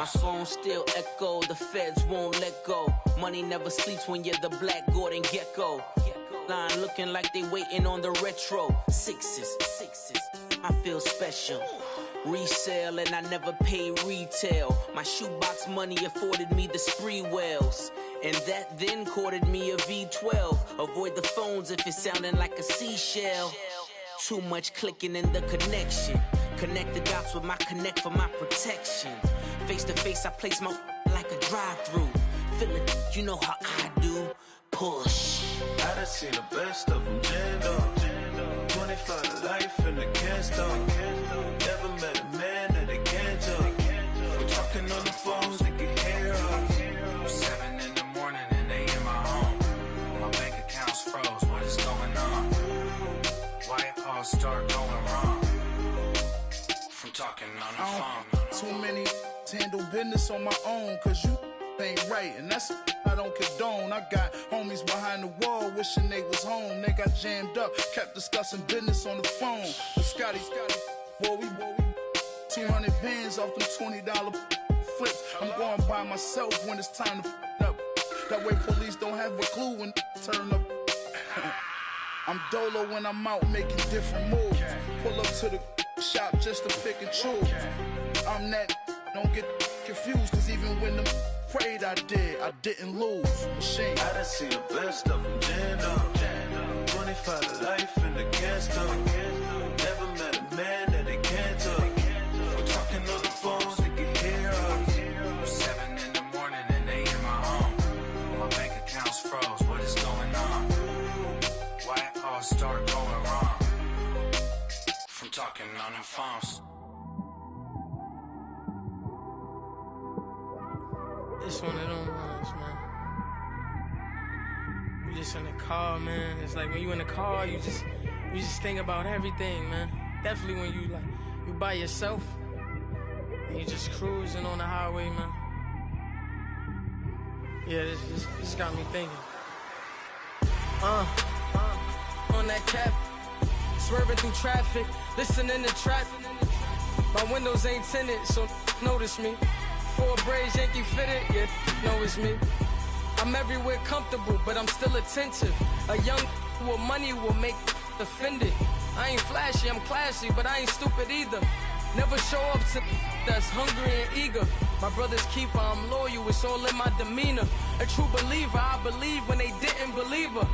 My phone still echo, the feds won't let go. Money never sleeps when you're the Black Gordon Gecko. Line looking like they waiting on the retro. Sixes, I feel special. Resale and I never pay retail. My shoebox money afforded me the spree wells. And that then courted me a V12. Avoid the phones if it's sounding like a seashell. Too much clicking in the connection. Connect the dots with my connect for my protection. Face to face, I place my like a drive-through. Feel it, you know how I do. Push. I done seen the best of them jammed up. 25 to life and they can't stop. Never met a man that they can't talk. We're talking on the phones, they can hear us. 7 in the morning and they in my home. My bank account's froze, what is going on? Why it all start going wrong? From talking on the phone. Too many handle business on my own, cause you ain't right, and that's I don't condone. I got homies behind the wall wishing they was home. They got jammed up, kept discussing business on the phone. But Scotty, boy, we 200 bands off them $20 flips. I'm going by myself when it's time to up. That way police don't have a clue when turn up. I'm dolo when I'm out making different moves. Pull up to the shop just to pick and choose. I'm that, don't get confused, cause even when them prayed I didn't lose. Machine. I done seen the best of them jammed up. 25 to life and they can't stop. Never met a man that they can't talk. We're talking on the phones, they can hear us. 7 in the morning and they in my home. My bank account's froze, what is going on? Why it all start going wrong? From talking on the phones. It's one of them ones, man. You just in the car, man. It's like when you in the car, you just think about everything, man. Definitely when you by yourself and you just cruising on the highway, man. Yeah, this got me thinking. On that cap, swerving through traffic, listening to trap. My windows ain't tinted, so notice me. 4 braids, Yankee fitted, yeah, know it's me. I'm everywhere comfortable, but I'm still attentive. A young with money will make offended. I ain't flashy, I'm classy, but I ain't stupid either. Never show up to that's hungry and eager. My brother's keeper, I'm loyal, it's all in my demeanor. A true believer, I believe when they didn't believe her.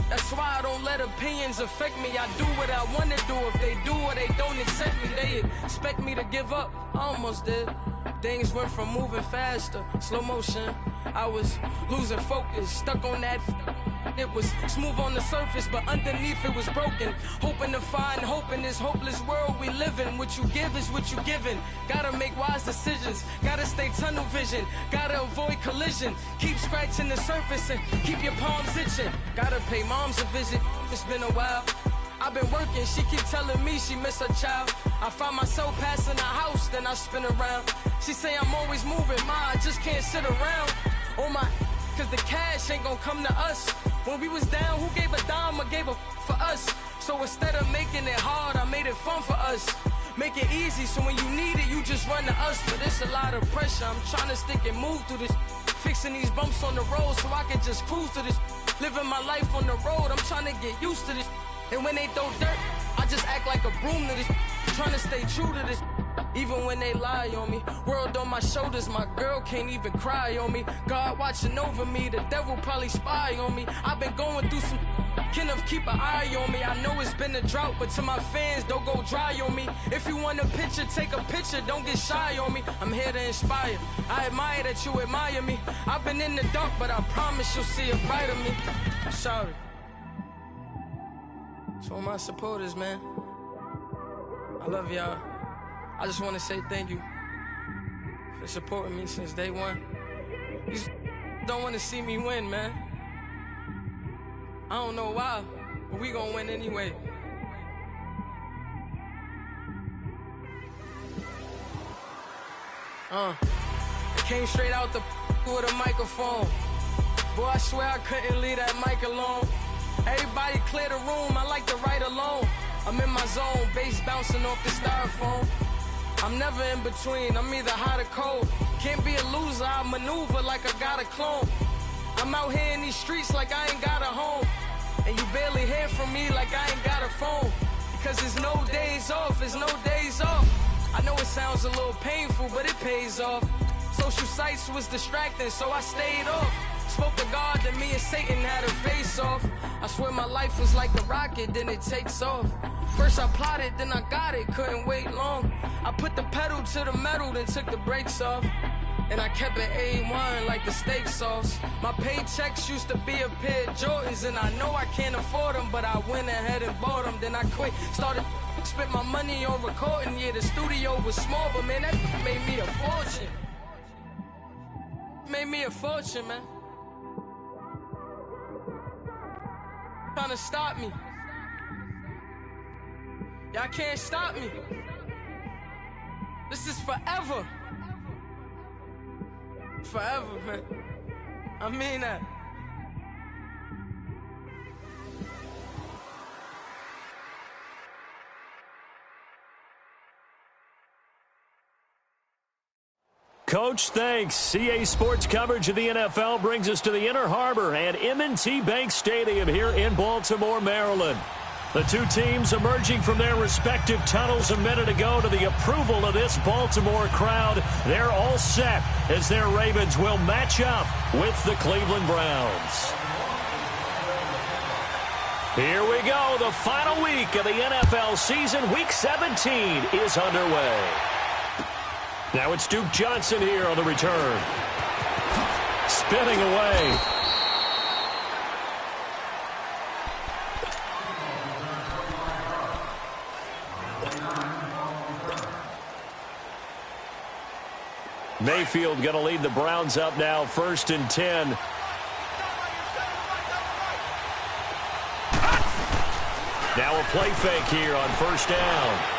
That's why I don't let opinions affect me. I do what I want to do. If they do or they don't accept me, they expect me to give up. I almost did. Things went from moving faster, slow motion. I was losing focus, stuck on that. It was smooth on the surface, but underneath it was broken. Hoping to find hope in this hopeless world we live in. What you give is what you given. Gotta make wise decisions. Gotta stay tunnel vision. Gotta avoid collision. Keep scratching the surface and keep your palms itching. Gotta pay moms a visit. It's been a while. I've been working, she keep telling me she miss her child. I find myself passing the house, then I spin around. She say I'm always moving, ma, I just can't sit around. Oh my, cause the cash ain't gonna come to us. When we was down, who gave a dime or gave a for us? So instead of making it hard, I made it fun for us. Make it easy, so when you need it, you just run to us. But it's a lot of pressure, I'm trying to stick and move through this. Fixing these bumps on the road so I can just cruise to this. Living my life on the road, I'm trying to get used to this. And when they throw dirt, I just act like a broom to this. Trying to stay true to this. Even when they lie on me. World on my shoulders, my girl can't even cry on me. God watching over me, the devil probably spy on me. I've been going through some, Kenneth keep an eye on me. I know it's been a drought, but to my fans, don't go dry on me. If you want a picture, take a picture, don't get shy on me. I'm here to inspire, I admire that you admire me. I've been in the dark, but I promise you'll see a bright of me. I'm sorry. To all my supporters, man, I love y'all. I just want to say thank you for supporting me since day one. You don't want to see me win, man. I don't know why, but we gonna win anyway. I came straight out the with a microphone. Boy, I swear I couldn't leave that mic alone. Everybody clear the room, I like to write alone. I'm in my zone, bass bouncing off the styrofoam. I'm never in between, I'm either hot or cold. Can't be a loser, I maneuver like I got a clone. I'm out here in these streets like I ain't got a home. And you barely hear from me like I ain't got a phone. Because there's no days off, there's no days off. I know it sounds a little painful, but it pays off. Social sites was distracting, so I stayed off. Spoke to God that me and Satan had a face off. I swear my life was like a rocket, then it takes off. First I plotted, then I got it, couldn't wait long. I put the pedal to the metal, then took the brakes off. And I kept it A1 like the steak sauce. My paychecks used to be a pair of Jordans, and I know I can't afford them, but I went ahead and bought them. Then I quit, started spent my money on recording. Yeah, the studio was small, but man, that made me a fortune. Made me a fortune, man. Trying to stop me. Y'all can't stop me. This is forever. Forever, man. I mean that. Coach, thanks. CA Sports coverage of the NFL brings us to the Inner Harbor and M&T Bank Stadium here in Baltimore, Maryland. The two teams emerging from their respective tunnels a minute ago to the approval of this Baltimore crowd. They're all set as their Ravens will match up with the Cleveland Browns. Here we go. The final week of the NFL season. Week 17 is underway. Now it's Duke Johnson here on the return. Spinning away. Mayfield going to lead the Browns up now, 1st and 10. Now a play fake here on 1st down.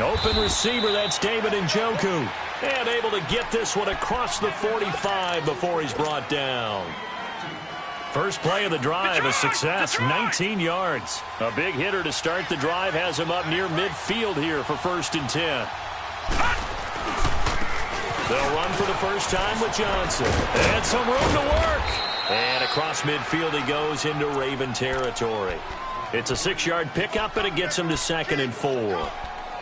Open receiver, that's David Njoku. And able to get this one across the 45 before he's brought down. First play of the drive, a success, 19 yards. A big hitter to start the drive, has him up near midfield here for 1st and 10. They'll run for the first time with Johnson. And some room to work. And across midfield he goes into Raven territory. It's a 6-yard pickup, and it gets him to 2nd and 4.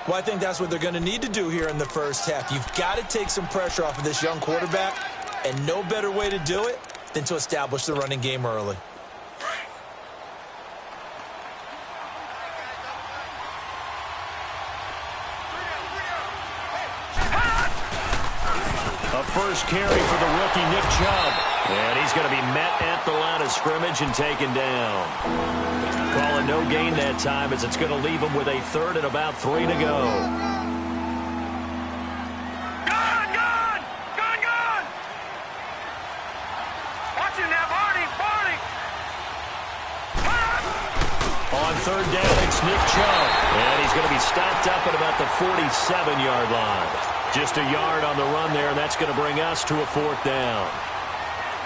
Well, I think that's what they're going to need to do here in the first half. You've got to take some pressure off of this young quarterback, and no better way to do it than to establish the running game early. A first carry for the rookie Nick Chubb. And he's going to be met at the line of scrimmage and taken down. Calling no gain that time as it's going to leave him with a 3rd and about 3 to go. On 3rd down, it's Nick Chubb. And he's going to be stopped up at about the 47-yard line. Just a yard on the run there, and that's going to bring us to a 4th down.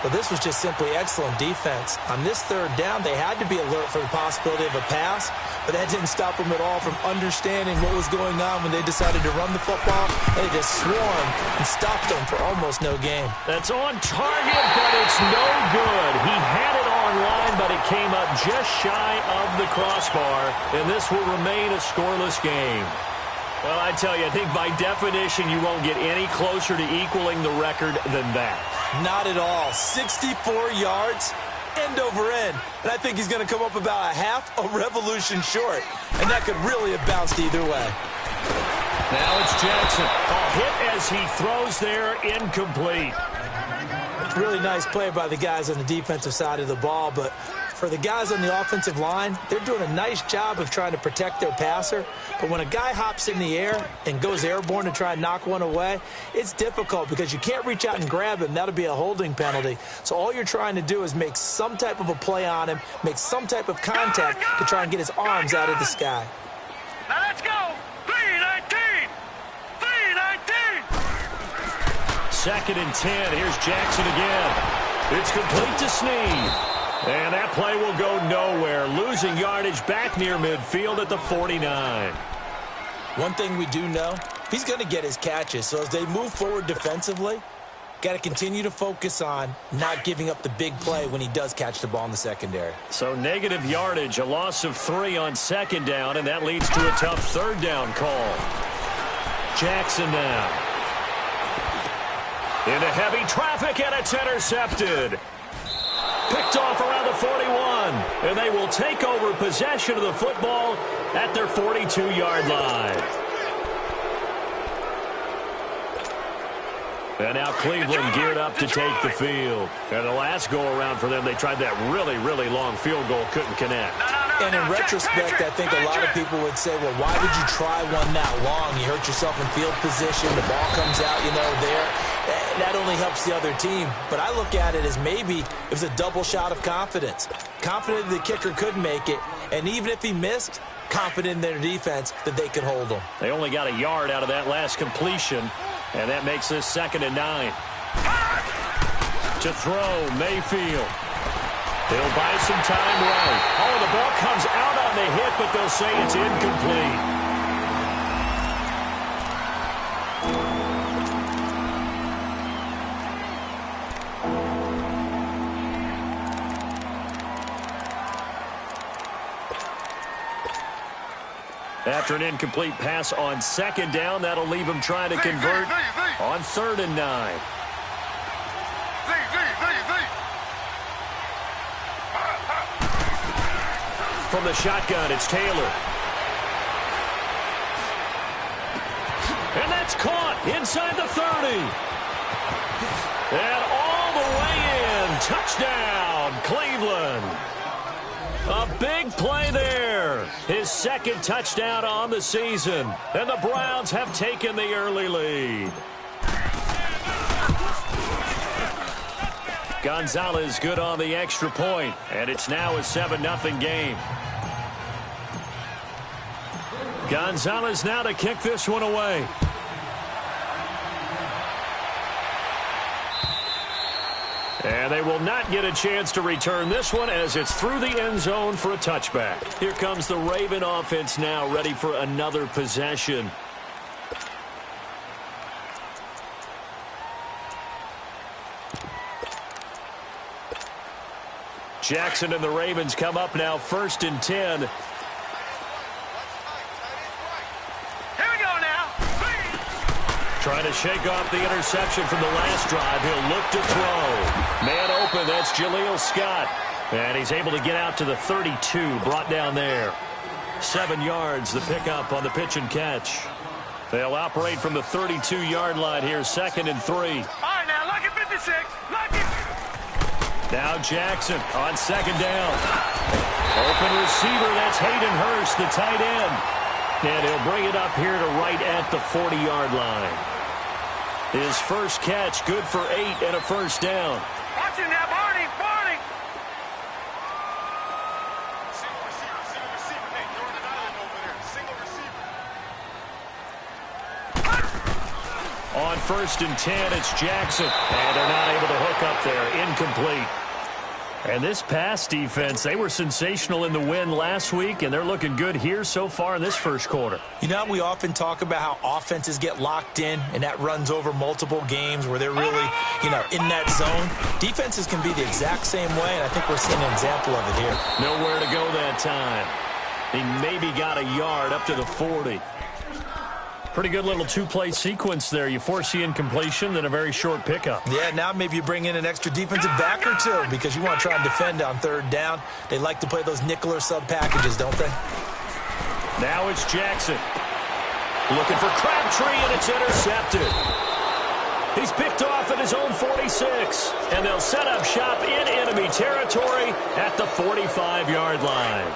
Well, this was just simply excellent defense. On this 3rd down, they had to be alert for the possibility of a pass, but that didn't stop them at all from understanding what was going on when they decided to run the football. They just swarmed and stopped them for almost no gain. That's on target, but it's no good. He had it online, but it came up just shy of the crossbar, and this will remain a scoreless game. Well, I tell you, I think by definition you won't get any closer to equaling the record than that. Not at all. 64 yards, end over end. And I think he's going to come up about a half a revolution short. And that could really have bounced either way. Now it's Jackson. A hit as he throws there, incomplete. Really nice play by the guys on the defensive side of the ball, but for the guys on the offensive line, they're doing a nice job of trying to protect their passer. But when a guy hops in the air and goes airborne to try and knock one away, it's difficult because you can't reach out and grab him. That'll be a holding penalty. So all you're trying to do is make some type of a play on him, make some type of contact to try and get his arms out of the sky. Now let's go. 3-19. 3-19. 2nd and 10. Here's Jackson again. It's complete to Snead. And that play will go nowhere, losing yardage back near midfield at the 49. One thing we do know, he's going to get his catches. So as they move forward defensively, got to continue to focus on not giving up the big play when he does catch the ball in the secondary. So negative yardage, a loss of 3 on second down, and that leads to a tough third down call. Jackson now. Into heavy traffic, and it's intercepted. Picked off around the 41, and they will take over possession of the football at their 42-yard line. And now Cleveland geared up to take the field. And the last go-around for them, they tried that really, really long field goal, couldn't connect. And in retrospect, I think a lot of people would say, well, why would you try one that long? You hurt yourself in field position. The ball comes out, there. That only helps the other team. But I look at it as maybe it was a double shot of confidence. Confident the kicker could make it. And even if he missed, confident in their defense that they could hold him. They only got a yard out of that last completion. And that makes this 2nd and 9. To throw, Mayfield. He'll buy some time right. Oh, the ball comes out on the hit, but they'll say it's incomplete. After an incomplete pass on 2nd down, that'll leave him trying to convert on 3rd and 9. From the shotgun, it's Taylor. And that's caught inside the 30. And all the way in. Touchdown, Cleveland. A big play there. His 2nd touchdown on the season. And the Browns have taken the early lead. Gonzalez good on the extra point. And it's now a 7-0 game. Gonzalez now to kick this one away. And they will not get a chance to return this one as it's through the end zone for a touchback. Here comes the Raven offense now, ready for another possession. Jackson and the Ravens come up now 1st and 10. Trying to shake off the interception from the last drive. He'll look to throw. Man open, that's Jaleel Scott. And he's able to get out to the 32, brought down there. 7 yards, the pickup on the pitch and catch. They'll operate from the 32-yard line here, 2nd and 3. All right, now, look at 56. Look at... Now Jackson on 2nd down. Open receiver, that's Hayden Hurst, the tight end. And he'll bring it up here to right at the 40-yard line. His first catch, good for 8 and a 1st down. Watch him now, Barney. Single receiver. Hey, you're on an island over there. Single receiver. On 1st and 10, it's Jackson. And they're not able to hook up there. Incomplete. And this pass defense, they were sensational in the win last week, and they're looking good here so far in this first quarter. We often talk about how offenses get locked in, and that runs over multiple games where they're really, in that zone. Defenses can be the exact same way, and I think we're seeing an example of it here. Nowhere to go that time. He maybe got a yard up to the 40. Pretty good little 2-play sequence there. You force the incompletion, then a very short pickup. Yeah, now maybe you bring in an extra defensive back or two because you want to try and defend on 3rd down. They like to play those nickel or sub packages, don't they? Now it's Jackson. Looking for Crabtree, and it's intercepted. He's picked off at his own 46, and they'll set up shop in enemy territory at the 45-yard line.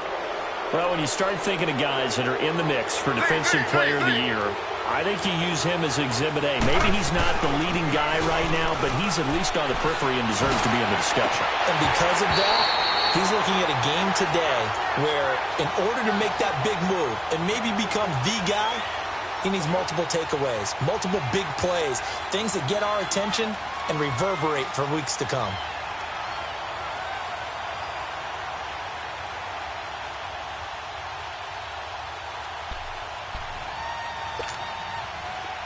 Well, when you start thinking of guys that are in the mix for Defensive Player of the Year, I think you use him as Exhibit A. Maybe he's not the leading guy right now, but he's at least on the periphery and deserves to be in the discussion. And because of that, he's looking at a game today where in order to make that big move and maybe become the guy, he needs multiple takeaways, multiple big plays, things that get our attention and reverberate for weeks to come.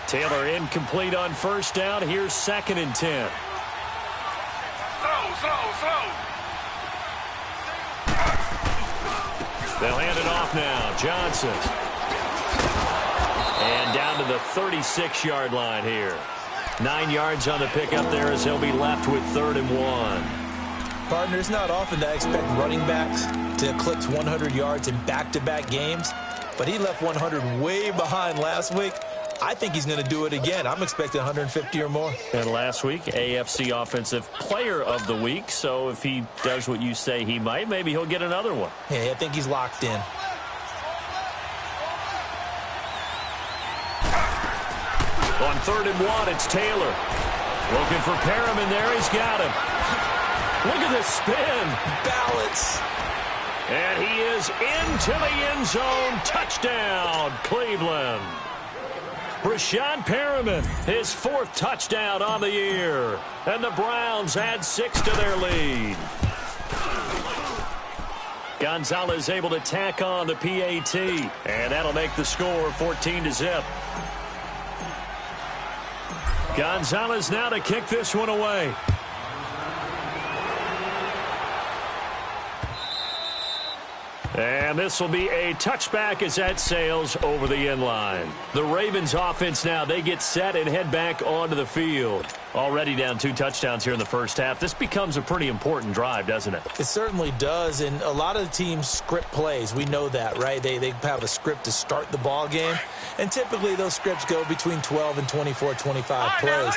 Taylor incomplete on first down. Here's 2nd and 10. Slow. They'll hand it off now. Johnson. And down to the 36-yard line here. 9 yards on the pickup there as he'll be left with 3rd and 1. Partner, it's not often that I expect running backs to eclipse 100 yards in back-to-back games, but he left 100 way behind last week. I think he's going to do it again. I'm expecting 150 or more. And last week, AFC Offensive Player of the Week. So if he does what you say he might, maybe he'll get another one. Yeah, I think he's locked in. On 3rd and 1, it's Taylor. Looking for Perriman there. He's got him. Look at this spin. Balance. And he is into the end zone. Touchdown, Cleveland. Brashad Perriman, his 4th touchdown on the year. And the Browns add 6 to their lead. Gonzalez able to tack on the PAT. And that'll make the score 14-0. Gonzalez now to kick this one away. And this will be a touchback as that sails over the end line. The Ravens offense now, they get set and head back onto the field. Already down 2 touchdowns here in the first half. This becomes a pretty important drive, doesn't it? It certainly does, and a lot of the teams script plays. We know that, right? They have a script to start the ball game, and typically those scripts go between 12 and 24, 25 plays.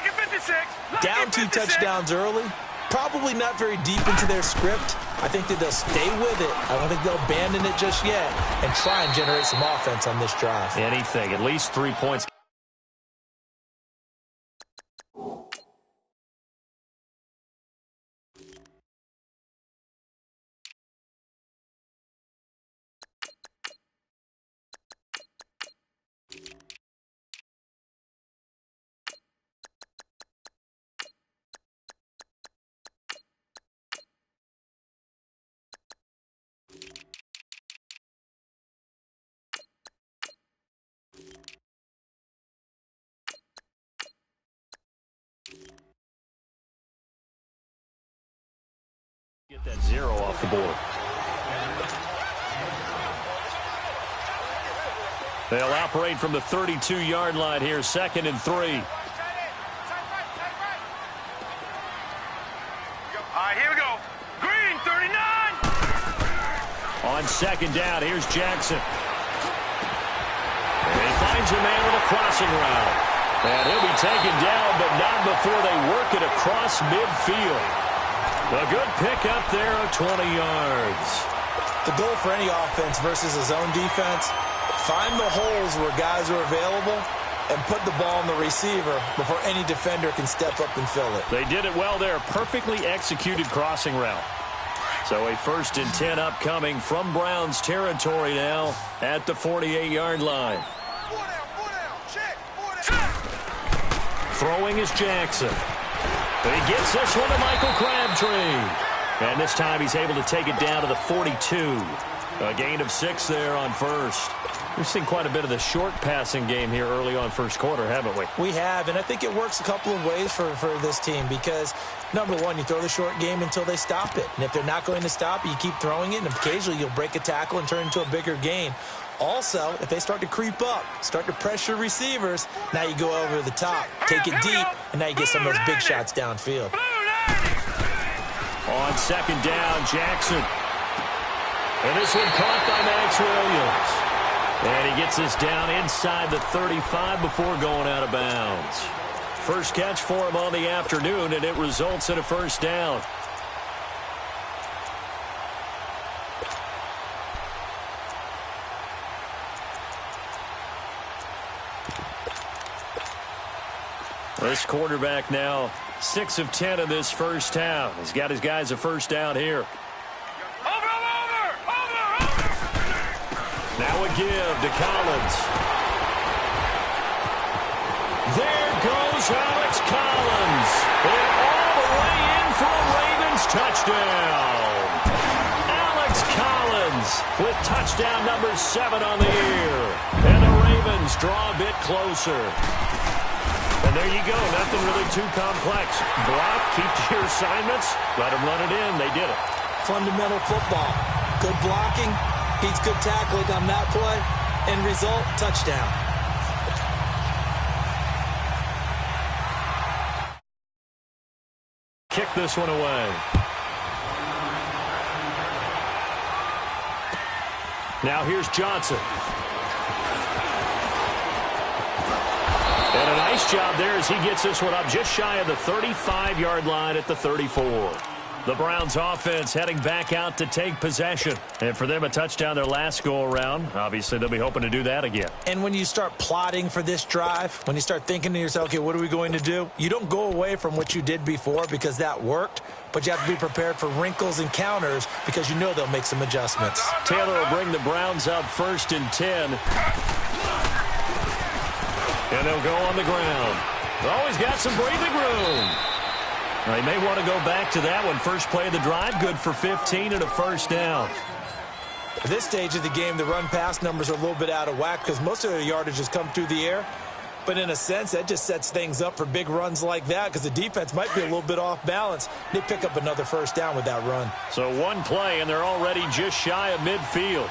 Down 2 touchdowns early. Probably not very deep into their script. I think that they'll stay with it. I don't think they'll abandon it just yet and try and generate some offense on this drive. Anything, at least 3 points. Get that 0 off the board. They'll operate from the 32-yard line here, 2nd and 3. All right, here we go. Green, 39. On 2nd down, here's Jackson. And he finds a man with a crossing route. And he'll be taken down, but not before they work it across midfield. A good pick up there of 20 yards. The goal for any offense versus a zone defense, find the holes where guys are available and put the ball on the receiver before any defender can step up and fill it. They did it well there. Perfectly executed crossing route. So a 1st and 10 upcoming from Browns territory now at the 48-yard line. Throwing is Jackson. He gets this one to Michael Crabtree. And this time he's able to take it down to the 42. A gain of 6 there on 1st. We've seen quite a bit of the short passing game here early on first quarter, haven't we? We have, and I think it works a couple of ways for this team because, number one, you throw the short game until they stop it. And if they're not going to stop it, you keep throwing it, and occasionally you'll break a tackle and turn it into a bigger gain. Also, if they start to creep up, start to pressure receivers, now you go over the top, take it deep, and now you get some of those big shots downfield. On 2nd down, Jackson. And this one caught by Max Williams. And he gets this down inside the 35 before going out of bounds. First catch for him on the afternoon, and it results in a 1st down. This quarterback now 6 of 10 in this first half. He's got his guys a 1st down here. Over. Now a give to Collins. There goes Alex Collins. And all the way in for a Ravens touchdown. Alex Collins with touchdown number 7 on the year. And the Ravens draw a bit closer. And there you go. Nothing really too complex. Block, keep to your assignments, let them run it in. They did it. Fundamental football. Good blocking, beats good tackling on that play. End result, touchdown. Kick this one away. Now here's Johnson. And a nice job there as he gets this one up just shy of the 35-yard line at the 34. The Browns offense heading back out to take possession. And for them, a touchdown their last go-around. Obviously, they'll be hoping to do that again. And when you start plotting for this drive, when you start thinking to yourself, okay, what are we going to do? You don't go away from what you did before because that worked, but you have to be prepared for wrinkles and counters because you know they'll make some adjustments. Taylor will bring the Browns up 1st and 10. And they'll go on the ground. Always got some breathing room. They may want to go back to that one. First play of the drive, good for 15 and a first down. At this stage of the game, the run-pass numbers are a little bit out of whack because most of their yardage has come through the air. But in a sense, that just sets things up for big runs like that because the defense might be a little bit off balance. They pick up another first down with that run. So one play, and they're already just shy of midfield.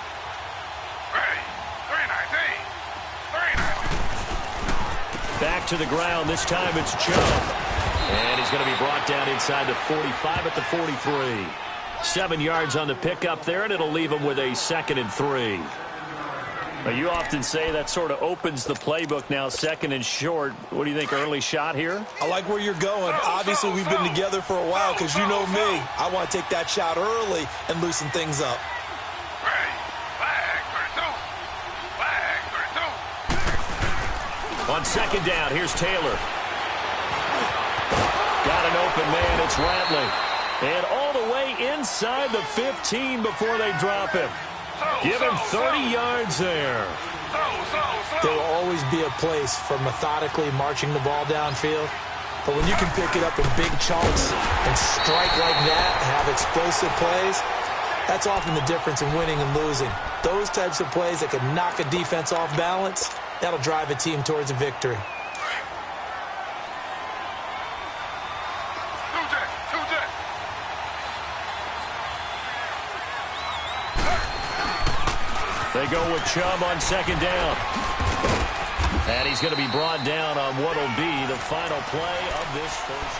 Back to the ground. This time it's Chubb. And he's going to be brought down inside the 45 at the 43. 7 yards on the pickup there, and it'll leave him with a 2nd and 3. Now, you often say that sort of opens the playbook now, 2nd and short. What do you think, early shot here? I like where you're going. Obviously, we've been together for a while because you know me. I want to take that shot early and loosen things up. On 2nd down, here's Taylor. Got an open man, it's Rattling. And all the way inside the 15 before they drop him. Give him 30 yards there. There will always be a place for methodically marching the ball downfield. But when you can pick it up in big chunks and strike like that, have explosive plays, that's often the difference in winning and losing. Those types of plays that can knock a defense off balance, that'll drive a team towards a victory. They go with Chubb on 2nd down. And he's going to be brought down on what will be the final play of this first.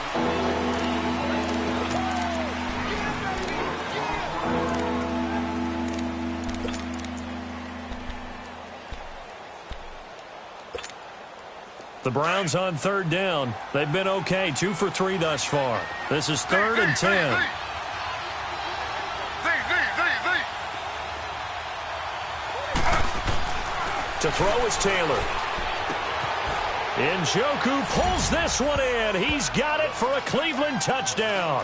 The Browns on 3rd down. They've been okay, 2 for 3 thus far. This is 3rd and 10. To throw is Taylor. Njoku pulls this one in. He's got it for a Cleveland touchdown.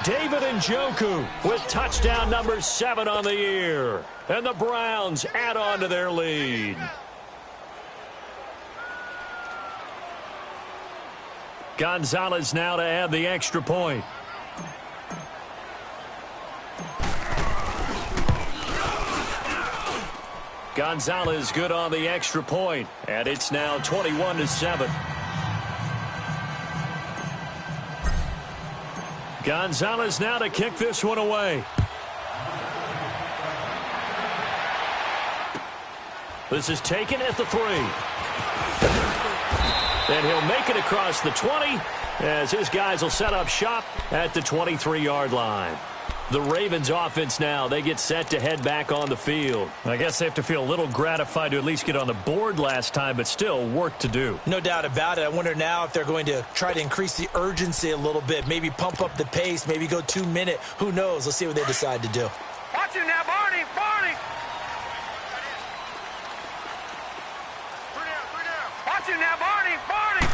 David Njoku with touchdown number 7 on the year. And the Browns add on to their lead. Gonzalez now to add the extra point. Gonzalez good on the extra point, and it's now 21-7. Gonzalez now to kick this one away. This is taken at the 3. And he'll make it across the 20 as his guys will set up shop at the 23-yard line. The Ravens offense now, they get set to head back on the field. I guess they have to feel a little gratified to at least get on the board last time, but still work to do. No doubt about it. I wonder now if they're going to try to increase the urgency a little bit, maybe pump up the pace, maybe go 2-minute. Who knows? Let's see what they decide to do. Watch him now, Barney! Barney! Watch him now, Barney! Barney!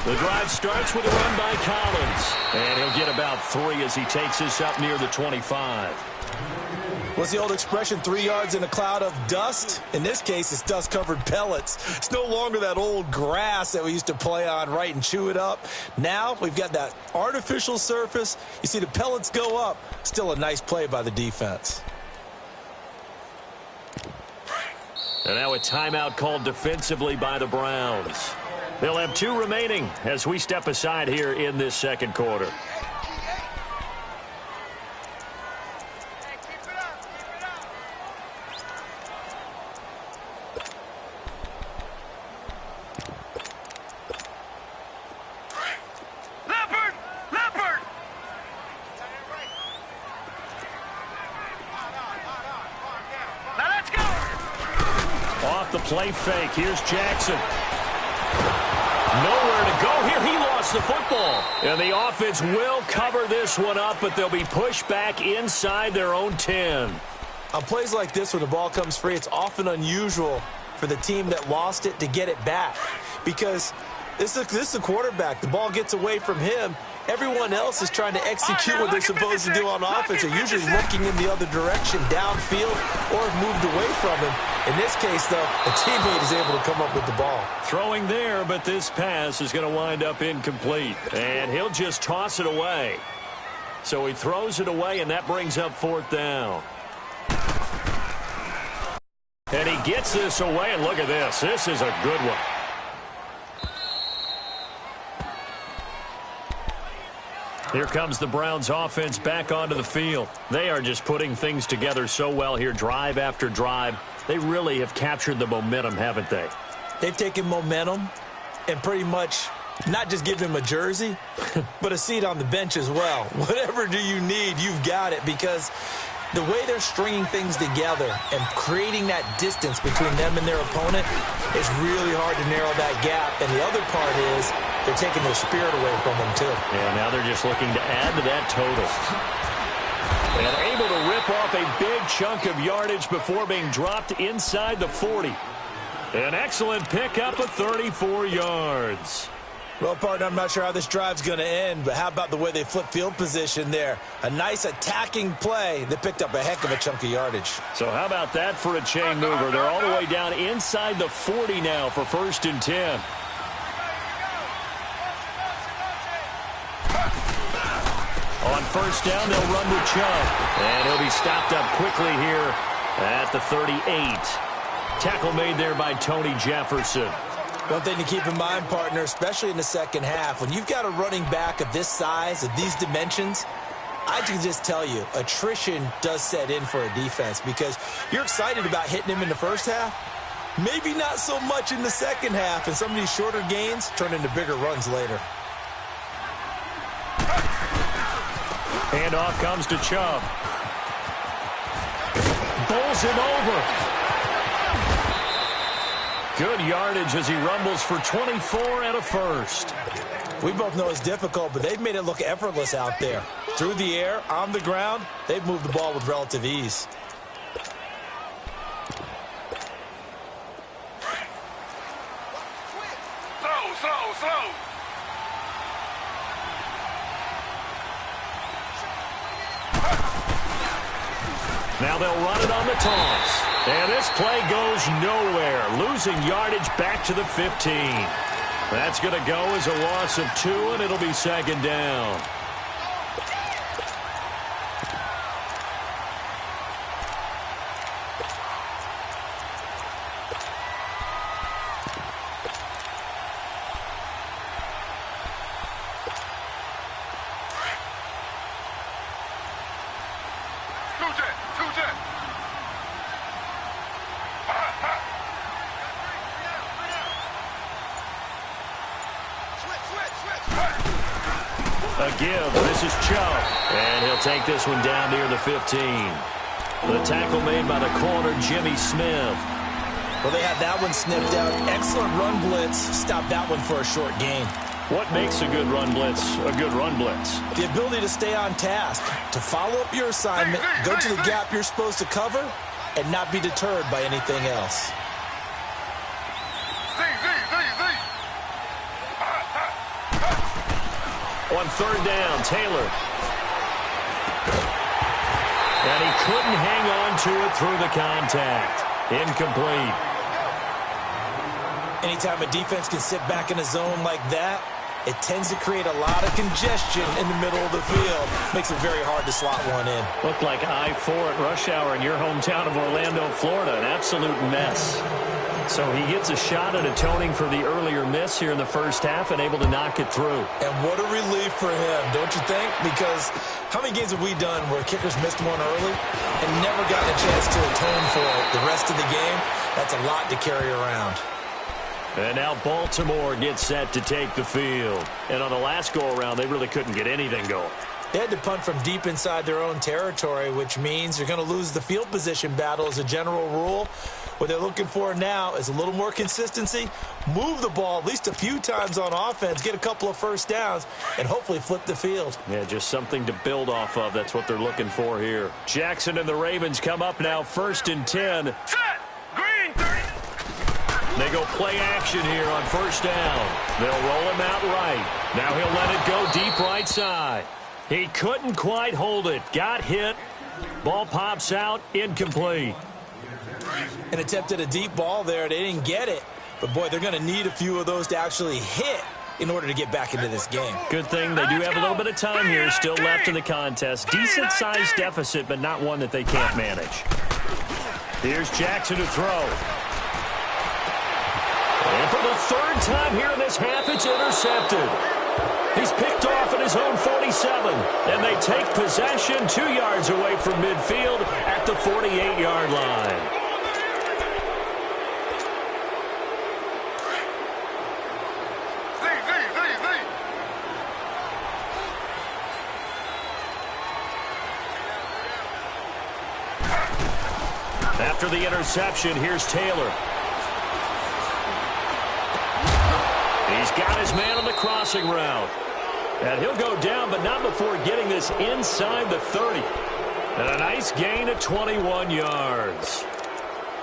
The drive starts with a run by Collins. And he'll get about 3 as he takes this up near the 25. What's the old expression, 3 yards in a cloud of dust? In this case, it's dust-covered pellets. It's no longer that old grass that we used to play on, right, and chew it up. Now we've got that artificial surface. You see the pellets go up. Still a nice play by the defense. And now a timeout called defensively by the Browns. They'll have 2 remaining as we step aside here in this second quarter. Play fake. Here's Jackson. Nowhere to go here. He lost the football. And the offense will cover this one up, but they'll be pushed back inside their own 10. On plays like this, when the ball comes free, it's often unusual for the team that lost it to get it back. Because this is a quarterback. The ball gets away from him. Everyone else is trying to execute what they're supposed to do on offense. They're usually looking in the other direction, downfield, or have moved away from him. In this case, though, a teammate is able to come up with the ball. Throwing there, but this pass is going to wind up incomplete. And he'll just toss it away. So he throws it away, and that brings up 4th down. And he gets this away, and look at this. This is a good one. Here comes the Browns offense back onto the field. They are just putting things together so well here, drive after drive. They really have captured the momentum, haven't they? They've taken momentum and pretty much not just given him a jersey, but a seat on the bench as well. Whatever do you need, you've got it, because the way they're stringing things together and creating that distance between them and their opponent, it's really hard to narrow that gap. And the other part is they're taking their spirit away from them, too. Yeah, now they're just looking to add to that total. And able to rip off a big chunk of yardage before being dropped inside the 40. An excellent pickup of 34 yards. Well, partner, I'm not sure how this drive's going to end, but how about the way they flip field position there? A nice attacking play that picked up a heck of a chunk of yardage. So how about that for a chain mover? They're all the way down inside the 40 now for 1st and 10. On 1st down, they'll run with Chubb. And he'll be stopped up quickly here at the 38. Tackle made there by Tony Jefferson. One thing to keep in mind, partner, especially in the second half, when you've got a running back of this size, of these dimensions, I can just tell you, attrition does set in for a defense, because you're excited about hitting him in the first half. Maybe not so much in the second half, and some of these shorter gains turn into bigger runs later. Handoff comes to Chubb. Bowls him over. Good yardage as he rumbles for 24 and a 1st. We both know it's difficult, but they've made it look effortless out there. Through the air, on the ground, they've moved the ball with relative ease. Slow. Now they'll run it on the toss. And this play goes nowhere, losing yardage back to the 15. That's going to go as a loss of 2, and it'll be 2nd down. A give. This is Chubb. And he'll take this one down near the 15. The tackle made by the corner, Jimmy Smith. Well, they had that one snipped out. Excellent run blitz. Stopped that one for a short gain. What makes a good run blitz a good run blitz? The ability to stay on task, to follow up your assignment, go to the gap you're supposed to cover, and not be deterred by anything else. On 3rd down, Taylor. And he couldn't hang on to it through the contact. Incomplete. Anytime a defense can sit back in a zone like that, it tends to create a lot of congestion in the middle of the field. Makes it very hard to slot one in. Looked like I-4 at rush hour in your hometown of Orlando, Florida. An absolute mess. So he gets a shot at atoning for the earlier miss here in the first half and able to knock it through. And what a relief for him, don't you think? Because how many games have we done where kickers missed one early and never gotten a chance to atone for it the rest of the game? That's a lot to carry around. And now Baltimore gets set to take the field. And on the last go-around, they really couldn't get anything going. They had to punt from deep inside their own territory, which means you're going to lose the field position battle as a general rule. What they're looking for now is a little more consistency, move the ball at least a few times on offense, get a couple of first downs, and hopefully flip the field. Yeah, just something to build off of. That's what they're looking for here. Jackson and the Ravens come up now 1st and 10. Set! Green 30. They go play action here on 1st down. They'll roll him out right. Now he'll let it go deep right side. He couldn't quite hold it. Got hit. Ball pops out. Incomplete. An attempt at a deep ball there. They didn't get it. But, boy, they're going to need a few of those to actually hit in order to get back into this game. Good thing they do have a little bit of time here still left in the contest. Decent-sized deficit, but not one that they can't manage. Here's Jackson to throw. And for the 3rd time here in this half, it's intercepted. He's picked off at his own 47, and they take possession 2 yards away from midfield at the 48-yard line. After the interception, here's Taylor. He's got his man on the crossing route. And he'll go down, but not before getting this inside the 30. And a nice gain of 21 yards.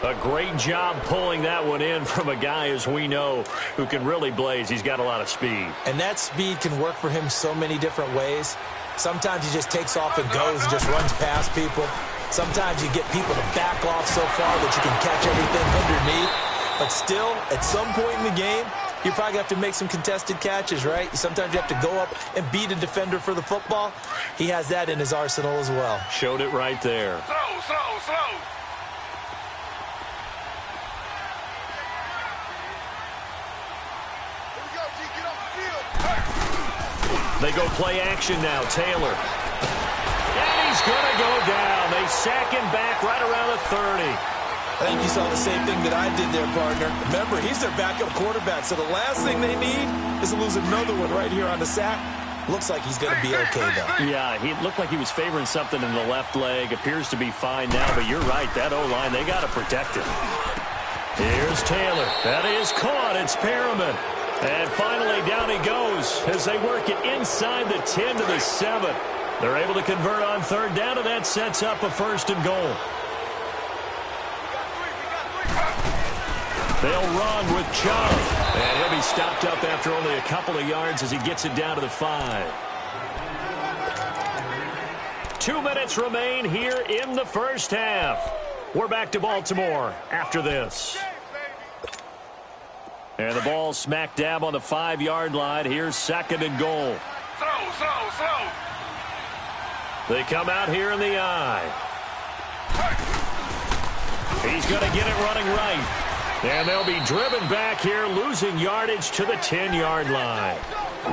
A great job pulling that one in from a guy, as we know, who can really blaze. He's got a lot of speed. And that speed can work for him so many different ways. Sometimes he just takes off and goes and just runs past people. Sometimes you get people to back off so far that you can catch everything underneath. But still, at some point in the game, you probably have to make some contested catches, right? Sometimes you have to go up and beat a defender for the football. He has that in his arsenal as well. Showed it right there. Slow. They go play action now. Taylor. And he's going to go down. They sack him back right around the 30. I think you saw the same thing that I did there, partner. Remember, he's their backup quarterback, so the last thing they need is to lose another one right here on the sack. Looks like he's going to be okay, though. Yeah, he looked like he was favoring something in the left leg. Appears to be fine now, but you're right. That O-line, they got to protect him. Here's Taylor. That is caught. It's Perriman. And finally, down he goes as they work it inside the 10 to the 7. They're able to convert on 3rd down, and that sets up a 1st and goal. They'll run with Chubb. And he'll be stopped up after only a couple of yards as he gets it down to the 5. 2 minutes remain here in the first half. We're back to Baltimore after this. And the ball smack dab on the 5-yard line. Here's 2nd and goal. Slow. They come out here in the eye. He's going to get it running right. And they'll be driven back here, losing yardage to the 10-yard line.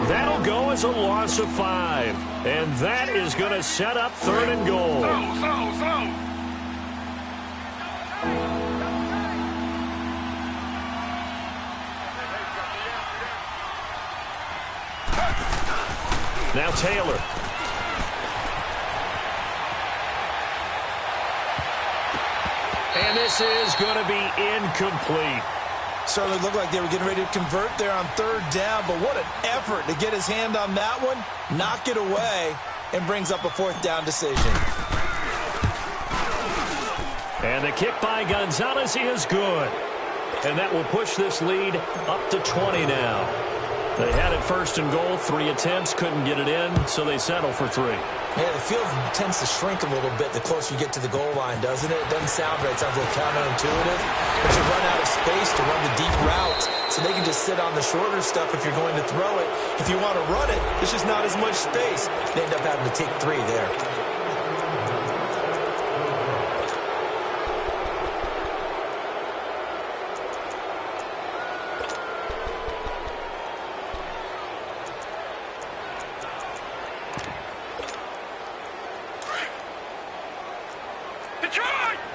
That'll go as a loss of 5. And that is going to set up 3rd and goal. Slow. Now Taylor. And this is going to be incomplete. Certainly looked like they were getting ready to convert there on 3rd down, but what an effort to get his hand on that one, knock it away, and brings up a 4th down decision. And the kick by Gonzalez is good. And that will push this lead up to 20 now. They had it 1st and goal, 3 attempts, couldn't get it in, so they settle for 3. Yeah, the field tends to shrink a little bit the closer you get to the goal line, doesn't it? It doesn't sound right. It sounds a little counterintuitive. But you run out of space to run the deep routes. so they can just sit on the shorter stuff if you're going to throw it. If you want to run it, there's just not as much space. They end up having to take 3 there.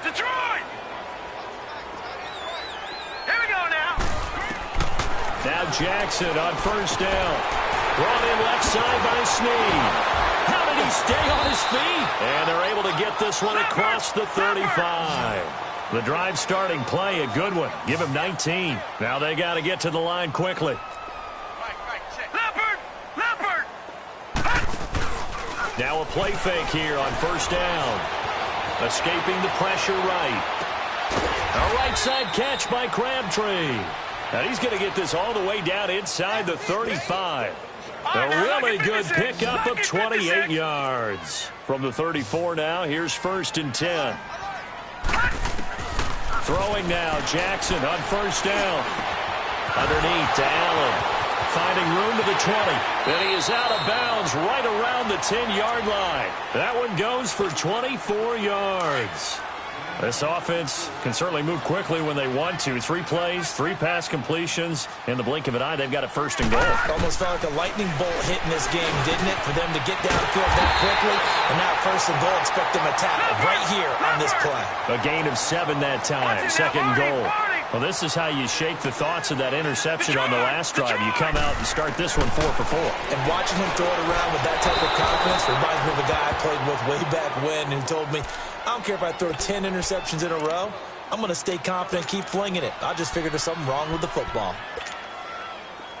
Detroit! Here we go now. Now Jackson on first down. Brought in left side by Snead. How did he stay on his feet? And they're able to get this one across the 35. The drive starting play, a good one. Give him 19. Now they got to get to the line quickly. Leopard! Now a play fake here on first down. Escaping the pressure right. A right side catch by Crabtree. And he's going to get this all the way down inside the 35. A really good pickup of 28 yards. From the 34 now, here's first and 10. Throwing now, Jackson on first down. Underneath to Allen. Finding room to the 20. And he is out of bounds right around the 10-yard line. That one goes for 24 yards. This offense can certainly move quickly when they want to. 3 plays, 3 pass completions. In the blink of an eye, they've got it first and goal. Almost felt like a lightning bolt hitting this game, didn't it? For them to get downfield that quickly. And now first and goal, expect them to tackle right here on this play. A gain of 7 that time. Second and goal. Well, this is how you shake the thoughts of that interception on the last drive. You come out and start this one 4 for 4. And watching him throw it around with that type of confidence reminds me of a guy I played with way back when who told me, I don't care if I throw 10 interceptions in a row. I'm going to stay confident, keep flinging it. I just figured there's something wrong with the football.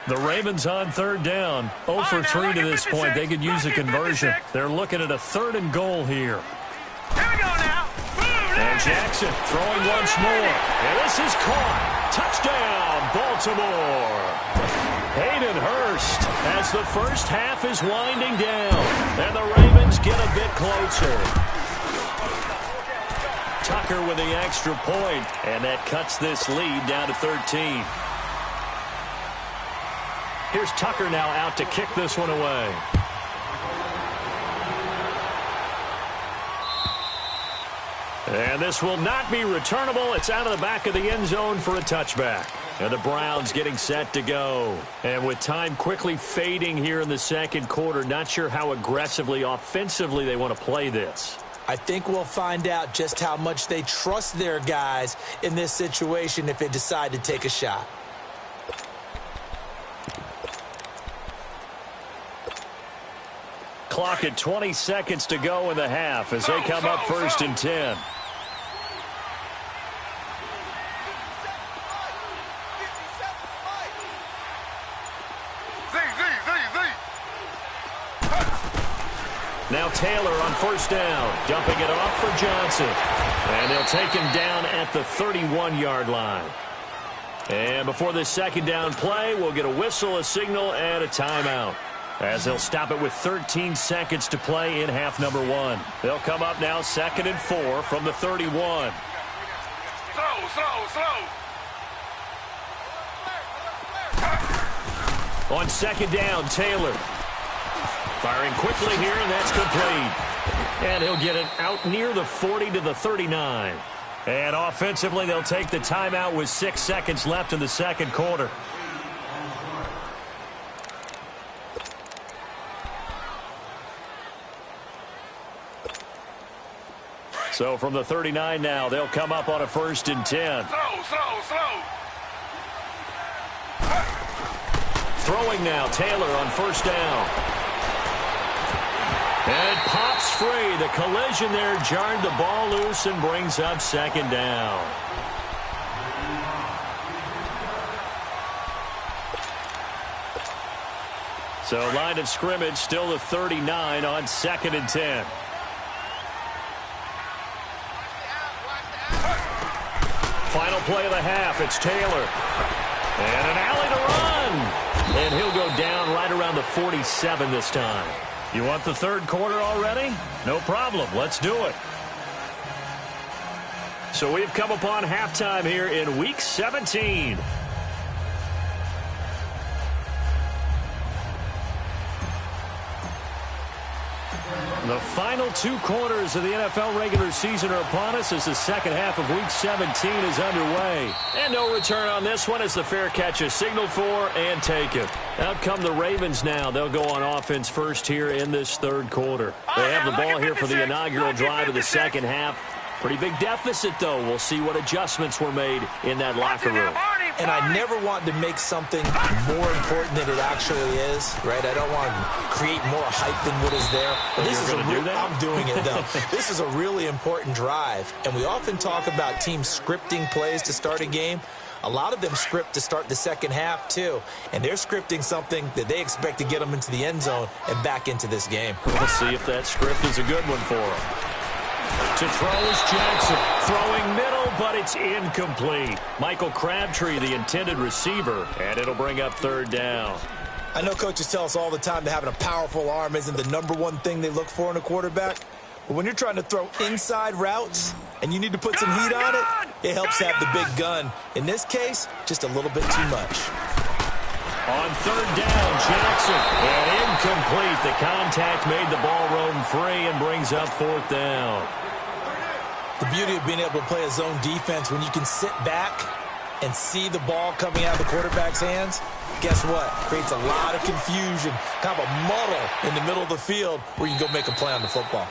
The Ravens on third down. 0 for 3 to this point. They could use a conversion. They're looking at a 3rd and goal here. Here we go now. And Jackson throwing once more. And this is caught. Touchdown, Baltimore. Hayden Hurst as the first half is winding down. And the Ravens get a bit closer. Tucker with the extra point. And that cuts this lead down to 13. Here's Tucker now out to kick this one away. And this will not be returnable. It's out of the back of the end zone for a touchback. And the Browns getting set to go. And with time quickly fading here in the second quarter, not sure how aggressively, offensively they want to play this. I think we'll find out just how much they trust their guys in this situation if they decide to take a shot. Clock at 20 seconds to go in the half as they come up first and 10. Now Taylor on first down, dumping it off for Johnson. And they'll take him down at the 31-yard line. And before this second down play, we'll get a whistle, a signal, and a timeout. As they'll stop it with 13 seconds to play in half number 1. They'll come up now 2nd and 4 from the 31. On second down, Taylor. Firing quickly here, and that's complete. And he'll get it out near the 40 to the 39. And offensively, they'll take the timeout with 6 seconds left in the second quarter. So from the 39 now, they'll come up on a 1st and 10. Slow. Throwing now, Taylor on first down. And pops free. The collision there jarred the ball loose and brings up 2nd down. So line of scrimmage still the 39 on 2nd and 10. Final play of the half. It's Taylor. And an alley to run. And he'll go down right around the 47 this time. You want the third quarter already? No problem. Let's do it. So we've come upon halftime here in Week 17. The final 2 quarters of the NFL regular season are upon us as the second half of Week 17 is underway. And no return on this one as the fair catch is signaled for and taken. Out come the Ravens now. They'll go on offense first here in this third quarter. They have the ball here for the inaugural drive of the second half. Pretty big deficit, though. We'll see what adjustments were made in that locker room. And I never want to make something more important than it actually is, right? I don't want to create more hype than what is there. But this is I'm doing it, though. This is a really important drive. And we often talk about teams scripting plays to start a game. A lot of them script to start the second half, too. And they're scripting something that they expect to get them into the end zone and back into this game. We'll see if that script is a good one for them. To throw is Jackson. Throwing middle, but it's incomplete. Michael Crabtree, the intended receiver, and it'll bring up third down. I know coaches tell us all the time that having a powerful arm isn't the #1 thing they look for in a quarterback. But when you're trying to throw inside routes and you need to put some heat on it, it helps to have the big gun. In this case, just a little bit too much. On third down, Jackson. And incomplete. The contact made the ball roam free and brings up fourth down. The beauty of being able to play a zone defense when you can sit back and see the ball coming out of the quarterback's hands, guess what? Creates a lot of confusion, kind of a muddle in the middle of the field where you can go make a play on the football.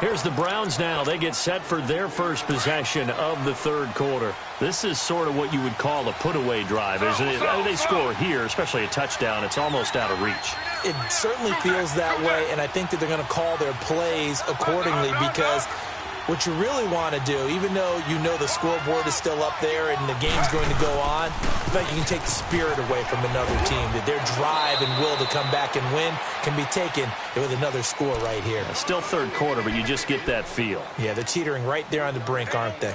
Here's the Browns now. They get set for their first possession of the third quarter. This is sort of what you would call a put-away drive, isn't it? They score here, especially a touchdown. It's almost out of reach. It certainly feels that way, and I think that they're going to call their plays accordingly because what you really want to do, even though you know the scoreboard is still up there and the game's going to go on, I think you can take the spirit away from another team, that their drive and will to come back and win can be taken with another score right here. Still third quarter, but you just get that feel. Yeah, they're teetering right there on the brink, aren't they?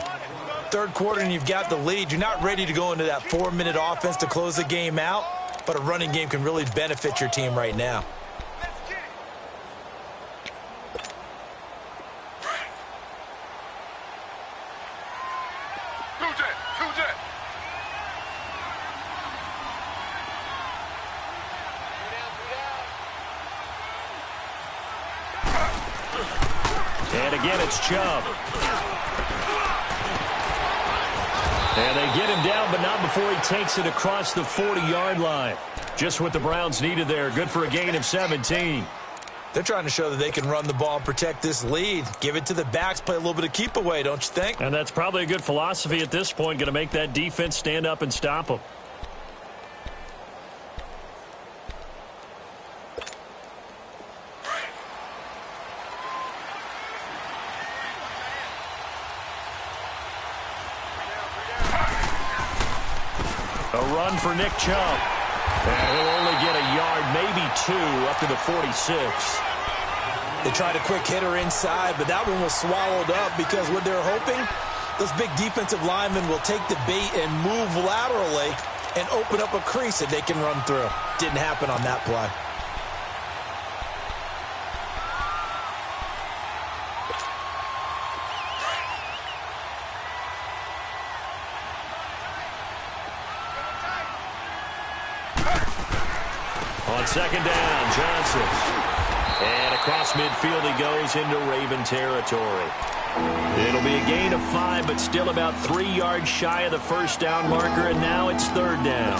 Third quarter and you've got the lead. You're not ready to go into that 4-minute offense to close the game out, but a running game can really benefit your team right now. And again, it's Chubb. And they get him down, but not before he takes it across the 40-yard line. Just what the Browns needed there. Good for a gain of 17. They're trying to show that they can run the ball and protect this lead. Give it to the backs, play a little bit of keep away, don't you think? And that's probably a good philosophy at this point. Going to make that defense stand up and stop them. A run for Nick Chubb. And he'll only get a yard, maybe 2, up to the 46. They tried a quick hitter inside, but that one was swallowed up because what they're hoping, those big defensive linemen will take the bait and move laterally and open up a crease that they can run through. Didn't happen on that play. On second down, Johnson. And across midfield he goes into Raven territory. It'll be a gain of 5, but still about 3 yards shy of the first down marker, and now it's third down.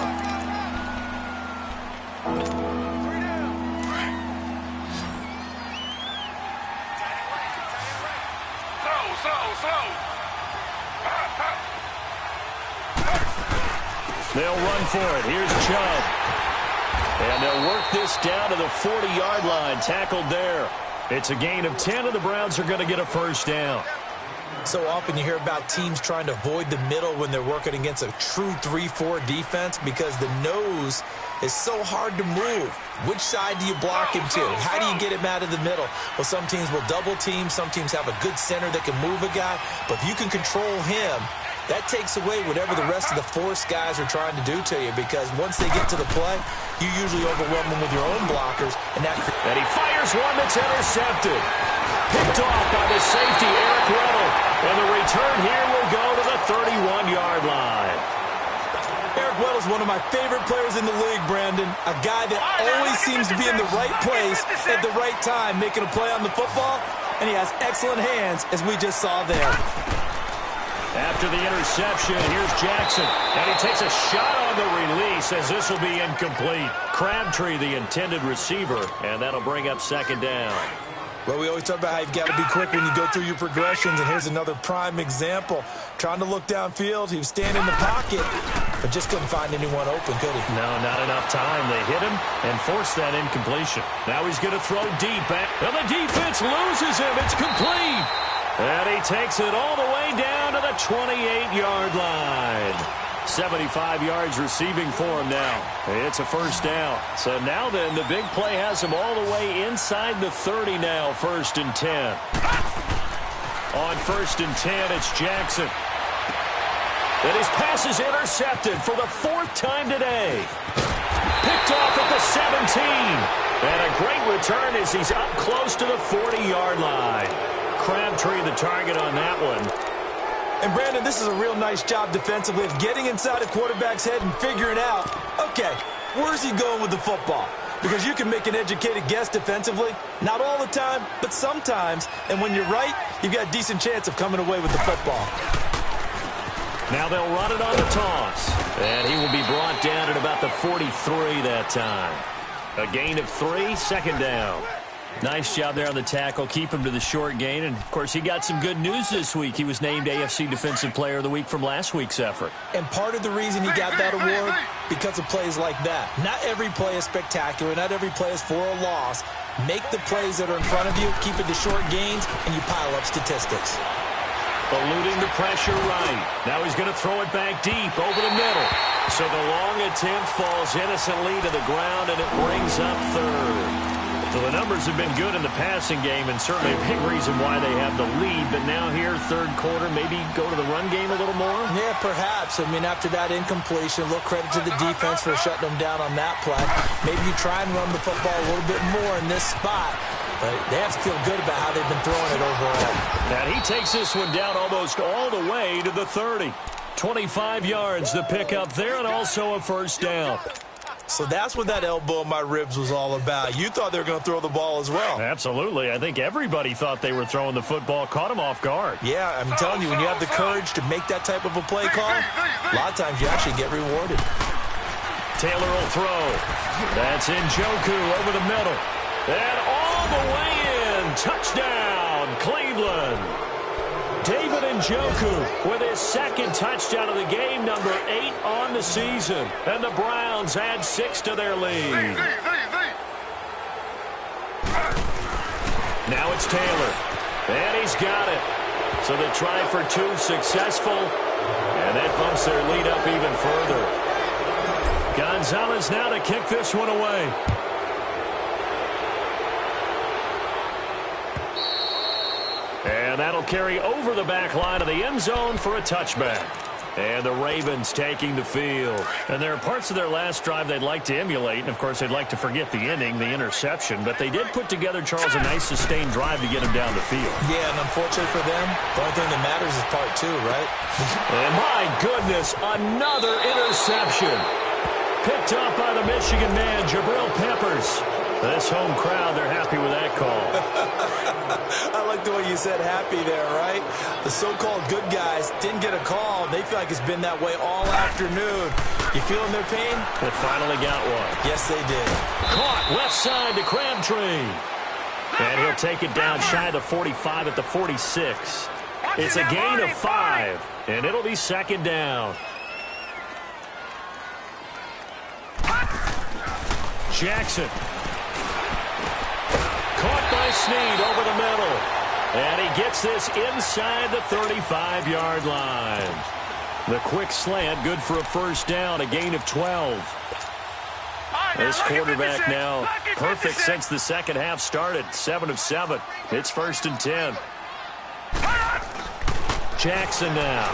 They'll run for it. Here's Chubb. And they'll work this down to the 40-yard line. Tackled there. It's a gain of 10, and the Browns are going to get a first down. So often you hear about teams trying to avoid the middle when they're working against a true 3-4 defense because the nose is so hard to move. Which side do you block him to? How do you get him out of the middle? Well, some teams will double team. Some teams have a good center that can move a guy. But if you can control him, that takes away whatever the rest of the force guys are trying to do to you because once they get to the play, you usually overwhelm them with your own blockers. And he fires one that's intercepted. Picked off by the safety, Eric Weddle. And the return here will go to the 31-yard line. Eric well as one of my favorite players in the league, Brandon. A guy that always seems to be in the right place at the right time, making a play on the football, and he has excellent hands, as we just saw there. After the interception, here's Jackson, and he takes a shot on the release as this will be incomplete. Crabtree, the intended receiver, and that'll bring up second down. Well, we always talk about how you've got to be quick when you go through your progressions, and here's another prime example. Trying to look downfield, he was standing in the pocket, but just couldn't find anyone open, could he? No, not enough time. They hit him and forced that incompletion. Now he's going to throw deep, and the defense loses him. It's complete. And he takes it all the way down to the 28-yard line. 75 yards receiving for him now. It's a first down. So now then, the big play has him all the way inside the 30 now, 1st and 10. On 1st and 10, it's Jackson. And his pass is intercepted for the 4th time today. Picked off at the 17. And a great return as he's up close to the 40-yard line. Crabtree the target on that one. And, Brandon, this is a real nice job defensively of getting inside a quarterback's head and figuring out, okay, where's he going with the football? Because you can make an educated guess defensively. Not all the time, but sometimes. And when you're right, you've got a decent chance of coming away with the football. Now they'll run it on the toss. And he will be brought down at about the 43 that time. A gain of 3, second down. Nice job there on the tackle. Keep him to the short gain. And, of course, he got some good news this week. He was named AFC Defensive Player of the Week from last week's effort. And part of the reason he got that award, because of plays like that. Not every play is spectacular. Not every play is for a loss. Make the plays that are in front of you, keep it to short gains, and you pile up statistics. Eluding the pressure right. Now he's going to throw it back deep over the middle. So the long attempt falls innocently to the ground, and it brings up 3rd. So the numbers have been good in the passing game, and certainly a big reason why they have the lead. But now here, 3rd quarter, maybe go to the run game a little more? Yeah, perhaps. I mean, after that incompletion, a little credit to the defense for shutting them down on that play. Maybe you try and run the football a little bit more in this spot. But they have to feel good about how they've been throwing it overall. And he takes this one down almost all the way to the 30. 25 yards to pick up there, and also a first down. So that's what that elbow in my ribs was all about. You thought they were going to throw the ball as well. Absolutely. I think everybody thought they were throwing the football, caught him off guard. Yeah, I'm telling you, when you have the courage to make that type of a play call, a lot of times you actually get rewarded. Taylor will throw. That's Njoku over the middle. And all the way in. Touchdown, Cleveland. David Njoku with his 2nd touchdown of the game, number 8 on the season. And the Browns add 6 to their lead. Now it's Taylor. And he's got it. So the try for 2 successful. And that bumps their lead up even further. Gonzalez now to kick this one away. And that'll carry over the back line of the end zone for a touchback. And the Ravens taking the field. And there are parts of their last drive they'd like to emulate. And, of course, they'd like to forget the inning, the interception. But they did put together, Charles, a nice sustained drive to get him down the field. Yeah, and unfortunately for them, the only thing that matters is part 2, right? And, my goodness, another interception. Picked up by the Michigan man, Jabril Peppers. This home crowd, they're happy with that call. I like the way you said happy there, right? The so-called good guys didn't get a call. They feel like it's been that way all afternoon. You feeling their pain? They finally got one. Yes, they did. Caught left side to Crabtree. And he'll take it down shy of the 45 at the 46. It's a gain of 5, and it'll be 2nd down. Jackson. Caught by Snead over the middle. And he gets this inside the 35-yard line. The quick slant, good for a first down, a gain of 12. This quarterback now perfect since the second half started, 7 of 7. It's 1st and 10. Jackson now.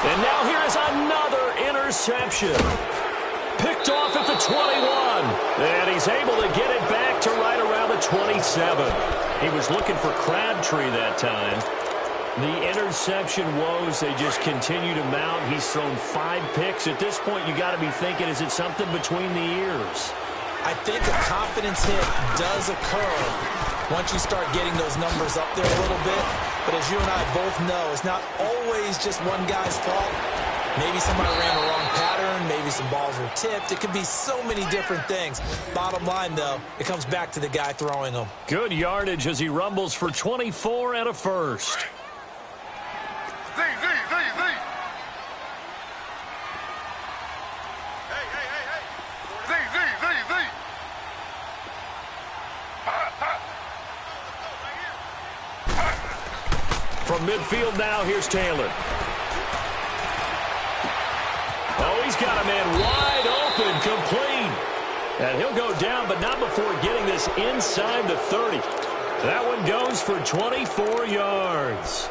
And now here is another interception. Picked off at the 21. And he's able to get it back to right around the 27. He was looking for Crabtree that time. The interception woes, they just continue to mount. He's thrown 5 picks. At this point, you got to be thinking, is it something between the ears? I think a confidence hit does occur once you start getting those numbers up there a little bit. But as you and I both know, it's not always just one guy's fault. Maybe somebody ran the wrong pattern. Maybe some balls were tipped. It could be so many different things. Bottom line, though, it comes back to the guy throwing them. Good yardage as he rumbles for 24 and a first. Z. Hey. Z. From midfield now, here's Taylor. Oh, he's got a man wide open, complete. And he'll go down, but not before getting this inside the 30. That one goes for 24 yards.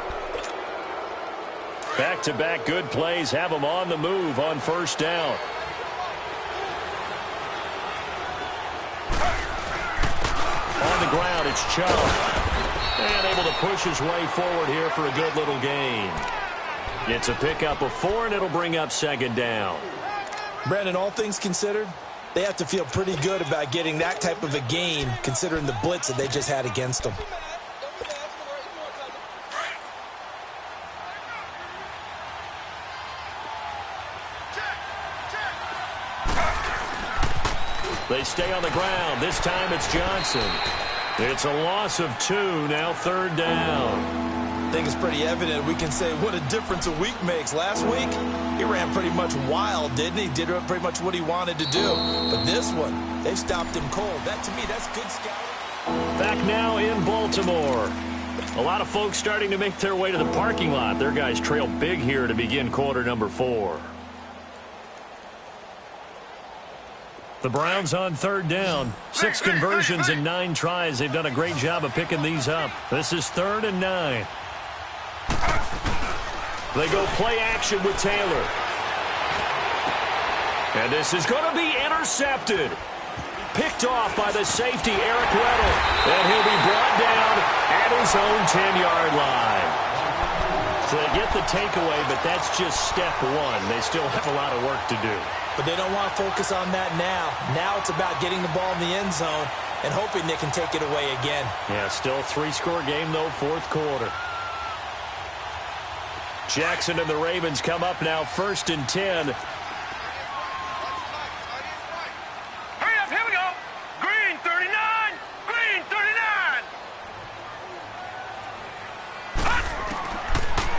Back-to-back good plays have him on the move on first down. On the ground, it's Chubb. And able to push his way forward here for a good little gain. It's a pickup of 4, and it'll bring up second down. Brandon, all things considered, they have to feel pretty good about getting that type of a gain, considering the blitz that they just had against them. They stay on the ground. This time it's Johnson. It's a loss of 2, now third down. I think it's pretty evident. We can say what a difference a week makes. Last week, he ran pretty much wild, didn't he? Did pretty much what he wanted to do. But this one, they've stopped him cold. That, to me, that's good scouting. Back now in Baltimore. A lot of folks starting to make their way to the parking lot. Their guys trail big here to begin quarter number 4. The Browns on third down. 6 conversions and 9 tries. They've done a great job of picking these up. This is 3rd and 9. They go play action with Taylor. And this is going to be intercepted. Picked off by the safety, Eric Weddle. And he'll be brought down at his own 10-yard line. So they get the takeaway, but that's just step 1. They still have a lot of work to do. But they don't want to focus on that now. Now it's about getting the ball in the end zone and hoping they can take it away again. Yeah, still a 3-score game, though, 4th quarter. Jackson and the Ravens come up now, 1st and 10. Hurry up, here we go. Green 39. Green 39.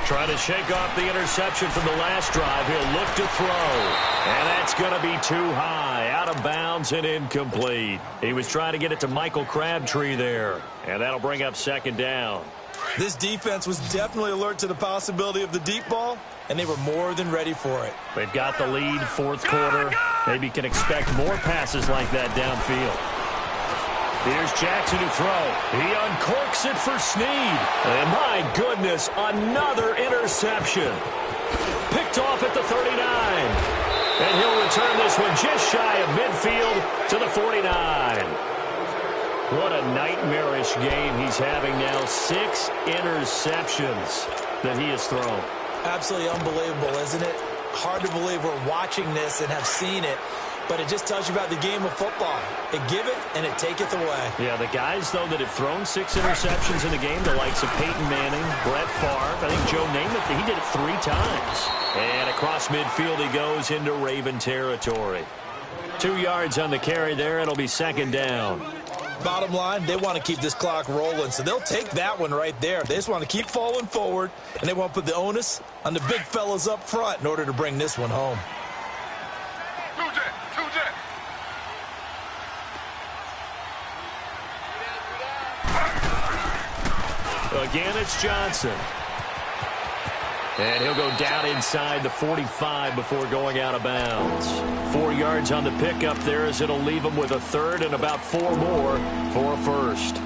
Trying to shake off the interception from the last drive. He'll look to throw. And that's going to be too high. Out of bounds and incomplete. He was trying to get it to Michael Crabtree there. And that'll bring up second down. This defense was definitely alert to the possibility of the deep ball, and they were more than ready for it. They've got the lead, 4th quarter. Maybe can expect more passes like that downfield. Here's Jackson to throw. He uncorks it for Snead. And my goodness, another interception. Picked off at the 39. And he'll return this one just shy of midfield to the 49. What a nightmarish game he's having now. 6 interceptions that he has thrown. Absolutely unbelievable, isn't it? Hard to believe we're watching this and have seen it. But it just tells you about the game of football. It giveth and it taketh away. Yeah, the guys, though, that have thrown 6 interceptions in the game, the likes of Peyton Manning, Brett Favre, I think Joe Namath, he did it 3 times. And across midfield he goes into Raven territory. 2 yards on the carry there. It'll be second down. Bottom line, they want to keep this clock rolling, so they'll take that one right there. They just want to keep falling forward, and they want to put the onus on the big fellas up front in order to bring this one home. Again, it's Johnson. And he'll go down inside the 45 before going out of bounds. 4 yards on the pickup there as it'll leave him with a 3rd and about 4 more for a first.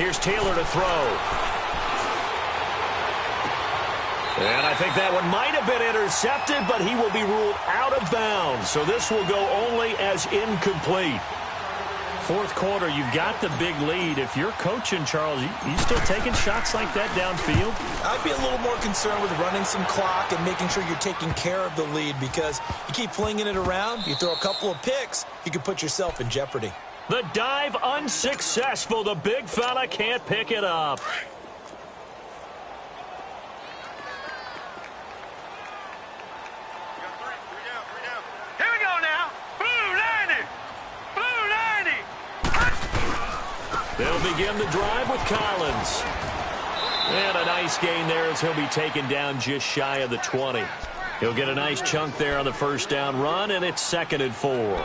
Here's Taylor to throw. And I think that one might have been intercepted, but he will be ruled out of bounds. So this will go only as incomplete. Fourth quarter, you've got the big lead. If you're coaching, Charles, you still taking shots like that downfield? I'd be a little more concerned with running some clock and making sure you're taking care of the lead, because you keep flinging it around, you throw a couple of picks, you can put yourself in jeopardy. The dive unsuccessful. The big fella can't pick it up. Here we go now. Blue 90. Blue 90. They'll begin the drive with Collins. And a nice gain there as he'll be taken down just shy of the 20. He'll get a nice chunk there on the first down run, and it's 2nd and 4.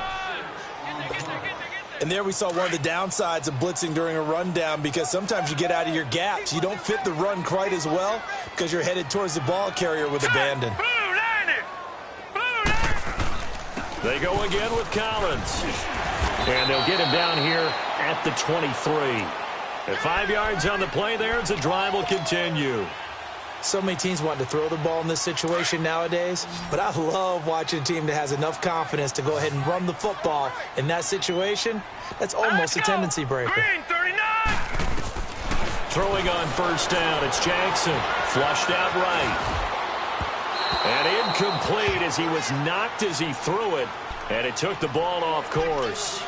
And there we saw one of the downsides of blitzing during a rundown, because sometimes you get out of your gaps. You don't fit the run quite as well because you're headed towards the ball carrier with abandon. They go again with Collins. And they'll get him down here at the 23. At 5 yards on the play there, as the drive will continue. So many teams want to throw the ball in this situation nowadays, but I love watching a team that has enough confidence to go ahead and run the football in that situation. That's almost a tendency breaker. Green 39. Throwing on first down, it's Jackson. Flushed out right. And incomplete as he was knocked as he threw it, and it took the ball off course.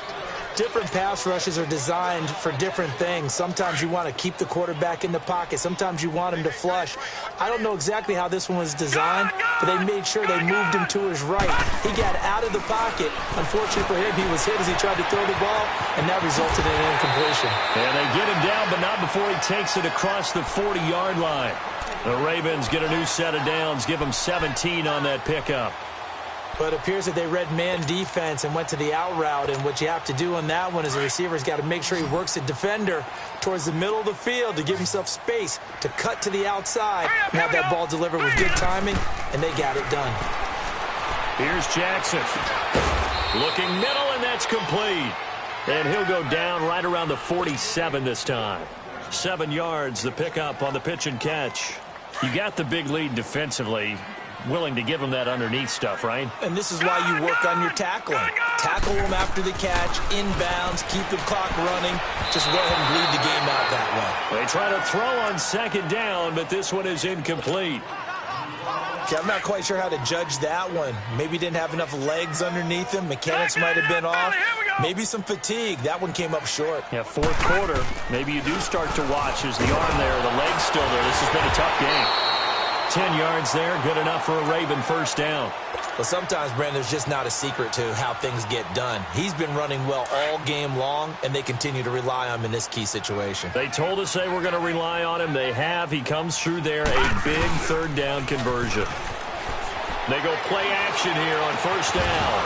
Different pass rushes are designed for different things. Sometimes you want to keep the quarterback in the pocket. Sometimes you want him to flush. I don't know exactly how this one was designed, but they made sure they moved him to his right. He got out of the pocket. Unfortunately for him, he was hit as he tried to throw the ball, and that resulted in an incompletion. And they get him down, but not before he takes it across the 40-yard line. The Ravens get a new set of downs, give them 17 on that pickup. But it appears that they read man defense and went to the out route, and what you have to do on that one is the receiver's got to make sure he works the defender towards the middle of the field to give himself space to cut to the outside and have that ball delivered with good timing, and they got it done. Here's Jackson. Looking middle, and that's complete. And he'll go down right around the 47 this time. 7 yards, the pickup on the pitch and catch. You got the big lead defensively. Willing to give him that underneath stuff, right? And this is why you work on your tackling. Tackle them after the catch, inbounds, keep the clock running. Just go ahead and bleed the game out that way. They try to throw on second down, but this one is incomplete. Okay, I'm not quite sure how to judge that one. Maybe didn't have enough legs underneath him. Mechanics might have been off. Maybe some fatigue. That one came up short. Yeah, fourth quarter. Maybe you do start to watch as the arm there, the leg's still there. This has been a tough game. 10 yards there, good enough for a Raven first down. Well, sometimes, Brandon, there's just not a secret to how things get done. He's been running well all game long, and they continue to rely on him in this key situation. They told us they were going to rely on him. They have. He comes through there, a big third down conversion. They go play action here on first down.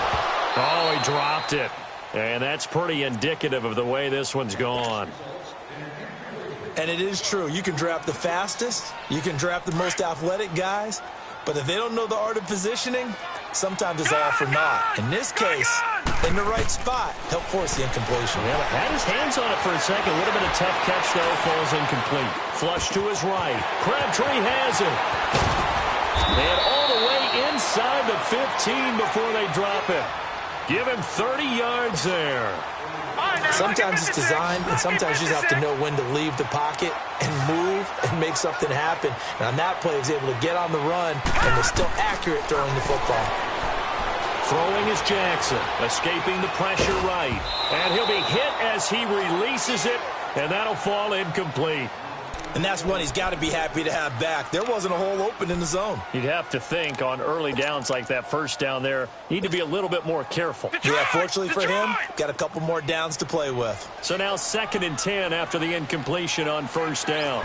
Oh, he dropped it. And that's pretty indicative of the way this one's gone. And it is true. You can draft the fastest. You can draft the most athletic guys. But if they don't know the art of positioning, sometimes it's all for naught. In this case, in the right spot, help force the incompletion. Yeah, had his hands on it for a second. A little bit of tough catch, though. Falls incomplete. Flush to his right. Crabtree has it. And all the way inside the 15 before they drop it. Give him 30 yards there. Sometimes it's designed, and sometimes you just have to know when to leave the pocket and move and make something happen. And on that play, he was able to get on the run and was still accurate throwing the football. Throwing is Jackson, escaping the pressure right. And he'll be hit as he releases it, and that'll fall incomplete. And that's one he's got to be happy to have back. There wasn't a hole open in the zone. You'd have to think on early downs like that first down there, need to be a little bit more careful. Yeah, fortunately for him, got a couple more downs to play with. So now 2nd and 10 after the incompletion on first down.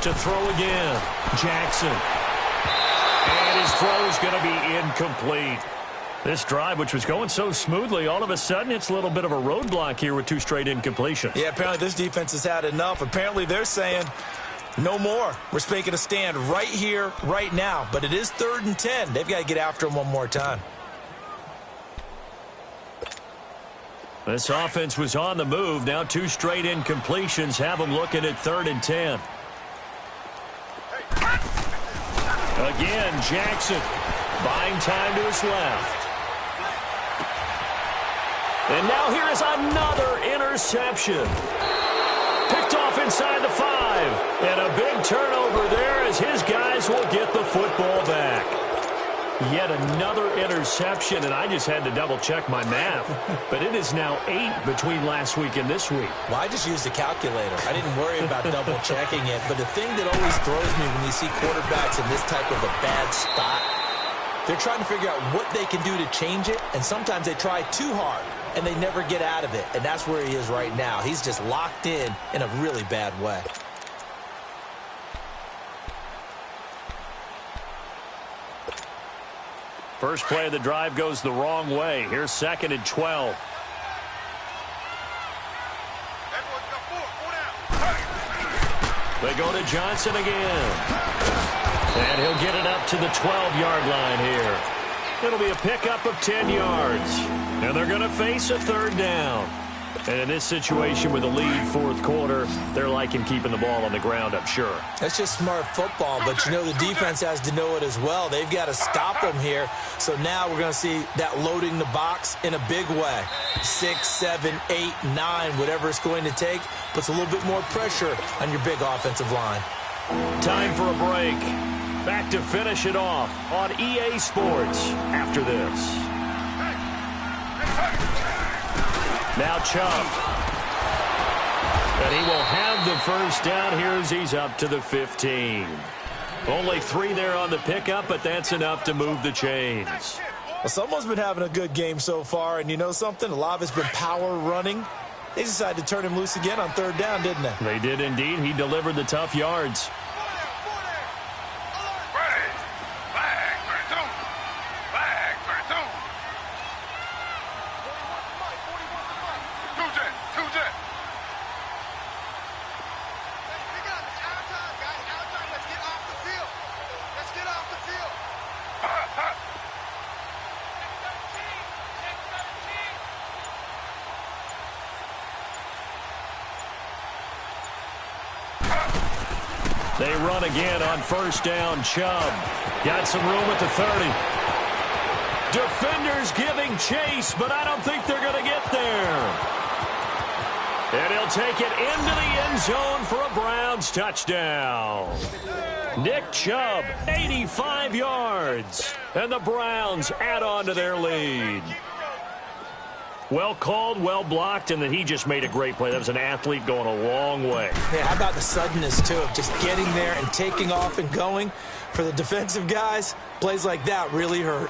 To throw again, Jackson. And his throw is going to be incomplete. This drive, which was going so smoothly, all of a sudden it's a little bit of a roadblock here with 2 straight incompletions. Yeah, apparently this defense has had enough. Apparently they're saying no more. We're making a stand right here, right now. But it is 3rd and 10. They've got to get after him one more time. This offense was on the move. Now 2 straight incompletions have them looking at 3rd and 10. Again, Jackson buying time to his left. And now here is another interception. Picked off inside the 5. And a big turnover there as his guys will get the football back. Yet another interception, and I just had to double-check my math. But it is now 8 between last week and this week. Well, I just used a calculator. I didn't worry about double-checking it. But the thing that always throws me when you see quarterbacks in this type of a bad spot, they're trying to figure out what they can do to change it, and sometimes they try too hard, and they never get out of it. And that's where he is right now. He's just locked in a really bad way. First play of the drive goes the wrong way. Here's 2nd and 12. They go to Johnson again. And he'll get it up to the 12-yard line here. It'll be a pickup of 10 yards. And they're going to face a 3rd down. And in this situation with a lead 4th quarter, they're liking keeping the ball on the ground, I'm sure. That's just smart football, but you know the defense has to know it as well. They've got to stop them here. So now we're going to see that loading the box in a big way. 6, 7, 8, 9, whatever it's going to take, puts a little bit more pressure on your big offensive line. Time for a break. Back to finish it off on EA Sports after this. Now Chubb. And he will have the first down here as he's up to the 15. Only 3 there on the pickup, but that's enough to move the chains. Well, someone's been having a good game so far, and you know something? A lot of it's been power running. They decided to turn him loose again on 3rd down, didn't they? They did indeed. He delivered the tough yards. They run again on 1st down. Chubb got some room at the 30. Defenders giving chase, but I don't think they're going to get there. And he'll take it into the end zone for a Browns touchdown. Nick Chubb, 85 yards. And the Browns add on to their lead. Well called, well blocked, and then he just made a great play. That was an athlete going a long way. Yeah, how about the suddenness, too, of just getting there and taking off and going? For the defensive guys, plays like that really hurt.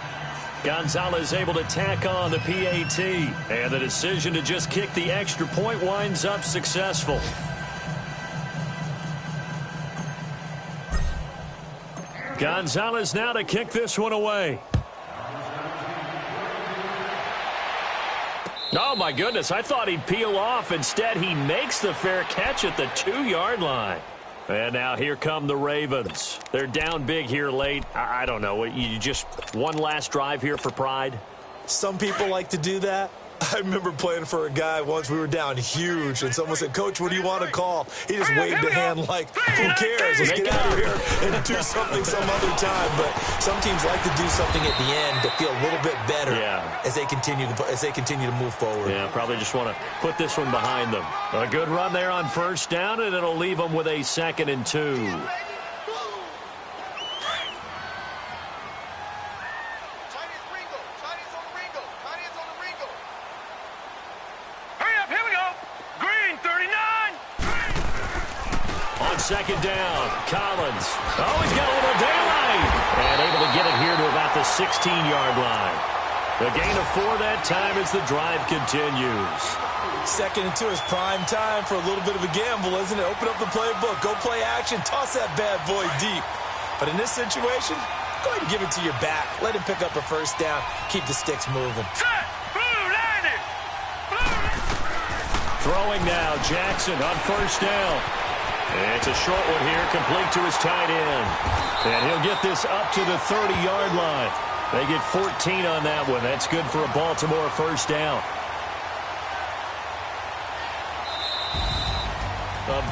Gonzalez able to tack on the PAT, and the decision to just kick the extra point winds up successful. Gonzalez now to kick this one away. Oh, my goodness, I thought he'd peel off. Instead, he makes the fair catch at the 2-yard line. And now here come the Ravens. They're down big here late. I don't know. You just one last drive here for pride? Some people like to do that. I remember playing for a guy once. We were down huge, and someone said, "Coach, what do you want to call?" He just waved a hand like, "Who cares? Let's get out of here and do something some other time." But some teams like to do something at the end to feel a little bit better as they continue to move forward. Yeah, probably just want to put this one behind them. A good run there on 1st down, and it'll leave them with a 2nd and 2. On 2nd down, Collins. Oh, he's got a little daylight. And able to get it here to about the 16-yard line. The gain of 4 that time as the drive continues. 2nd and 2 is prime time for a little bit of a gamble, isn't it? Open up the playbook, go play action, toss that bad boy deep. But in this situation, go ahead and give it to your back. Let him pick up a 1st down, keep the sticks moving. Throwing now, Jackson on 1st down. It's a short one here, complete to his tight end. And he'll get this up to the 30-yard line. They get 14 on that one. That's good for a Baltimore 1st down.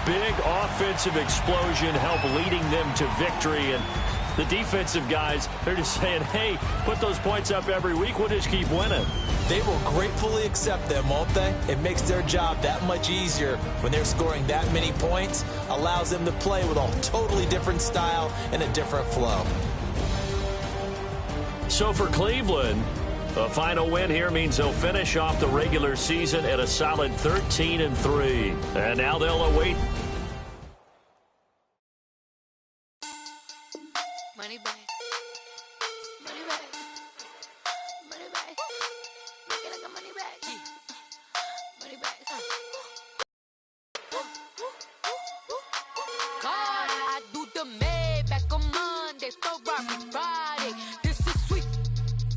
big offensive explosion help leading them to victory. And the defensive guys, they're just saying, hey, put those points up every week. We'll just keep winning. They will gratefully accept them, won't they? It makes their job that much easier when they're scoring that many points. Allows them to play with a totally different style and a different flow. So for Cleveland, a final win here means they'll finish off the regular season at a solid 13-3. And now they'll await. Money back. Money back. Money back. Make it like a money back. Money back. God, I do the Maybach on Monday, Ferrari Friday. This is sweet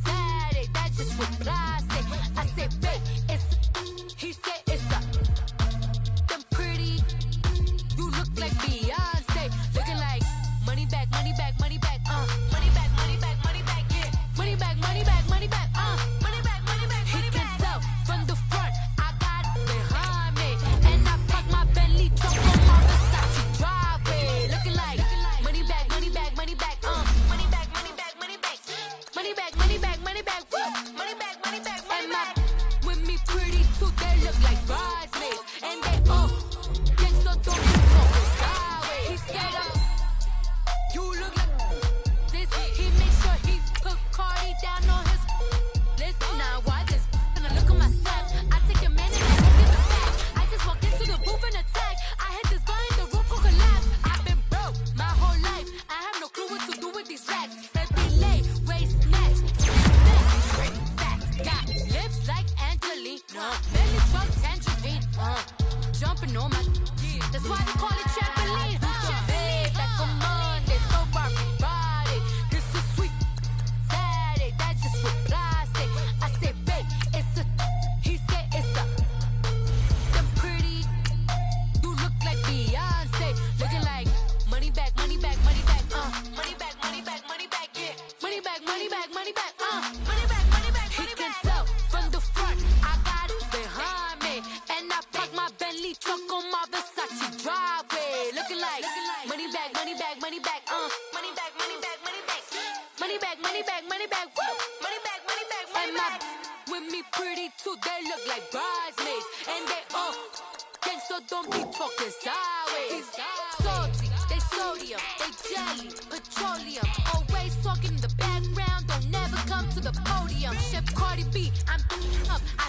Saturday, that's just with plastic. I said, babe, it's, he said it's a, them pretty, you look like Beyonce, looking like money back, money back, money back, money back, money back, money back, yeah, money back, money back, money back, money back, money back, he can tell from the front, I got it behind me, and I park my Bentley truck on my Versace driveway, looking like money back, money back, money back, money back, money back, money back, money back, money back, money back, money back, money back, money back, with me pretty too, they look like bridesmaids, and they gang so don't be talking sideways, he said you look like this. He makes sure he put Cardi down on his list. Now why this? And I look at my steps. I take a minute and I give it back. I just walked into the booth and attack. I hit this guy in the roof could collapse. I've been broke my whole life. I have no clue what to do with these racks. Every late waist snatch. Straight back. Got lips like Angelina. Belly truck tangerine. Jumping on my. That's why they call it trampoline. Babe, like a Monday, Ferrari Friday. This is sweet Saturday, that's just with plastic. I said, babe, it's a, he said it's a, them pretty, you look like Beyonce, looking like money back, money back, money back, money back, money back, money back, yeah, money back, money back, money back, money back, money back, he can tell from the front, I got it behind me, and I park my Bentley truck on my Versace driveway, looking like money back, money back, money back, money back, money back, money back, money back, money back, money back, money back, money back, money back, with me pretty too, they look like bridesmaids, and they gang so don't be talking sideways, salty, they sodium, they jelly, petroleum, always talking in the background, don't never come to the podium, Chef Cardi B, I'm up, I